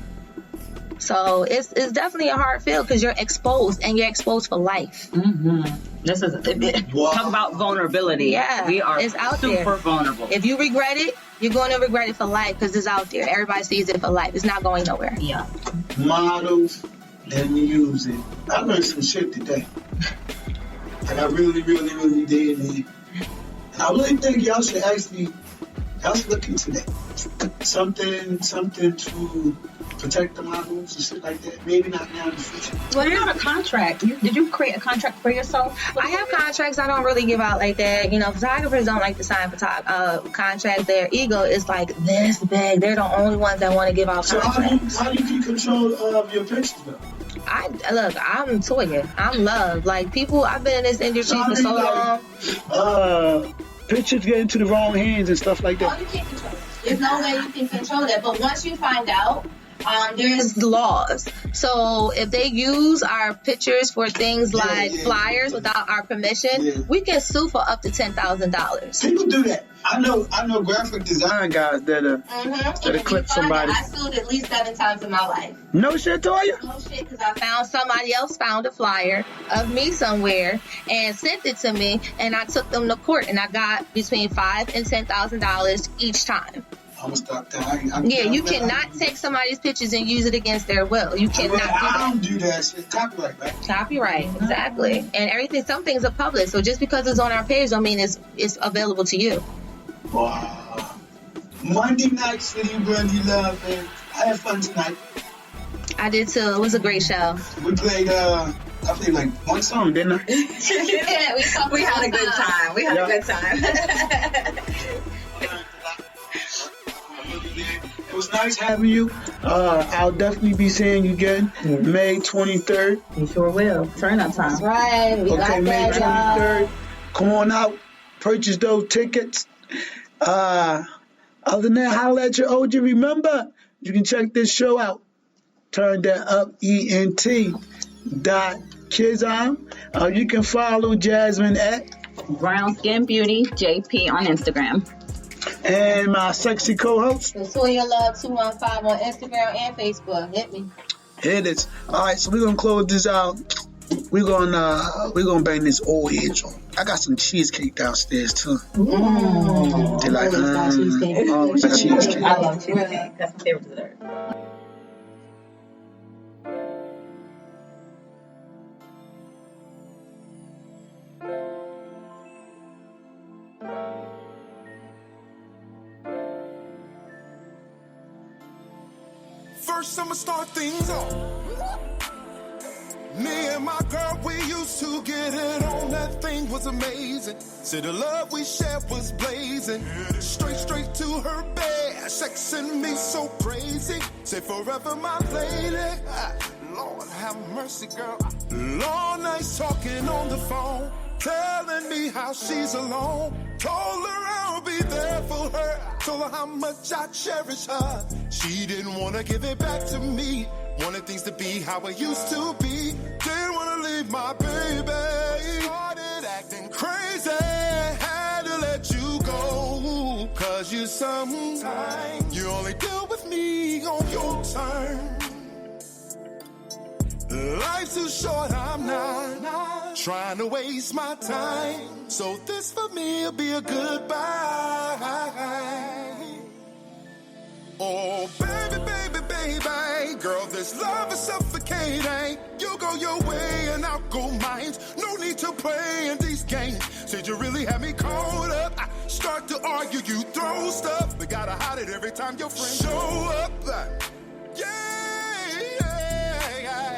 So it's definitely a hard field because you're exposed, and you're exposed for life. Mm-hmm. This is talk about vulnerability. Yeah, we are it's out super there. Vulnerable. If you regret it, you're going to regret it for life because it's out there. Everybody sees it for life. It's not going nowhere. Yeah. Models and music. I learned some shit today. And I really, really, really did. And I really think y'all should look into that. Something to protect the models and shit like that. Maybe not now in the future. Well, you're not a contract. Did you create a contract for yourself? I have contracts I don't really give out like that. You know, photographers don't like to sign contracts. Their ego is like this big. They're the only ones that want to give out contracts. So how do you keep control of your pictures though? I'm Toya. I'm Love. Like, people, I've been in this industry for so long. Pictures get into the wrong hands and stuff like that. Oh, you can't control it. There's no way you can control that. But once you find out, there's laws. So if they use our pictures for things like flyers without our permission, we can sue for up to $10,000. People do that. I know graphic design guys that clip somebody. I sued at least 7 times in my life. No shit, Toya? No shit, because I found somebody else found a flyer of me somewhere and sent it to me, and I took them to court, and I got between $5,000 and $10,000 each time. I'm gonna stop that. You cannot take somebody's pictures and use it against their will. You cannot do that. I don't do that shit. Copyright, right? Copyright, exactly. And everything, some things are public. So just because it's on our page don't mean it's available to you. Wow. Monday night, City of Brandy Love, man. I had fun tonight. I did too. It was a great show. We played, I played like one song, didn't I? Yeah, we had a good time. We had a good time. It was nice having you. I'll definitely be seeing you again May 23rd. You sure will. Turn up time. That's right. We got May that, 23rd. Come on out. Purchase those tickets. Other than that, holla at your OG. Remember, you can check this show out. Turn that up, ENT.Kizom. You can follow Jasmine at Brown Skin Beauty JP on Instagram. And my sexy co-host, Toya Love 215 on Instagram and Facebook. Hit me. Hit it. All right, so we're gonna close this out. We're gonna bang this old edge on. I got some cheesecake downstairs too. They like cheesecake. I love cheesecake. That's my favorite dessert. First, I'ma start things off. Me and my girl, we used to get it on. That thing was amazing. Said the love we shared was blazing. Straight to her bed, sexing me so crazy. Say forever my lady. Lord have mercy, girl. Long nights talking on the phone, telling me how she's alone. Told her I'll be there for her. Told her how much I cherish her. She didn't want to give it back to me. Wanted things to be how it used to be. Didn't want to leave my baby. Started acting crazy. Had to let you go. Cause you sometimes you only deal with me on your terms. Life's too short, I'm not trying to waste my time. So this for me will be a goodbye. Oh, baby, girl, this love is suffocating. You go your way and I'll go mine. No need to play in these games. Said you really had me caught up. I start to argue, you throw stuff. We gotta hide it every time your friends show up. Yeah.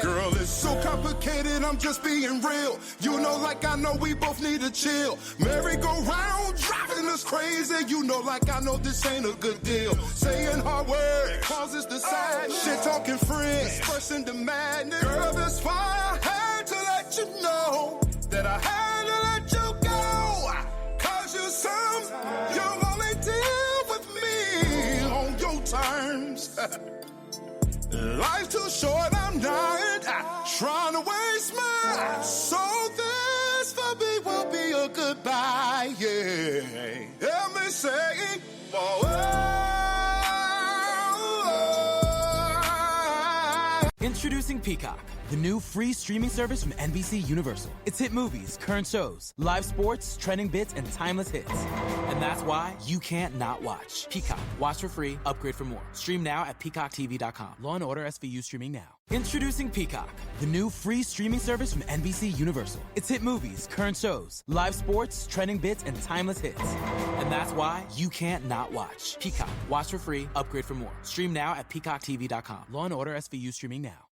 Girl, it's so complicated, I'm just being real. You know, like I know, we both need to chill. Merry-go-round, driving haters crazy, you know, like I know this ain't a good deal. Saying hard words causes the sadness. Shit talking friends, expressing the madness. Girl, that's why I had to let you know that I had to let you go. Cause you're you'll only deal with me on your terms. Life's too short, I'm not trying to waste mine. So this for me will be a goodbye, yeah. Help me say, Introducing Peacock, the new free streaming service from NBC Universal. It's hit movies, current shows, live sports, trending bits, and timeless hits. And that's why you can't not watch. Peacock. Watch for free, upgrade for more. Stream now at peacocktv.com. Law & Order SVU streaming now. Introducing Peacock, the new free streaming service from NBC Universal. It's hit movies, current shows, live sports, trending bits, and timeless hits. And that's why you can't not watch. Peacock. Watch for free, upgrade for more. Stream now at peacocktv.com. Law & Order SVU streaming now.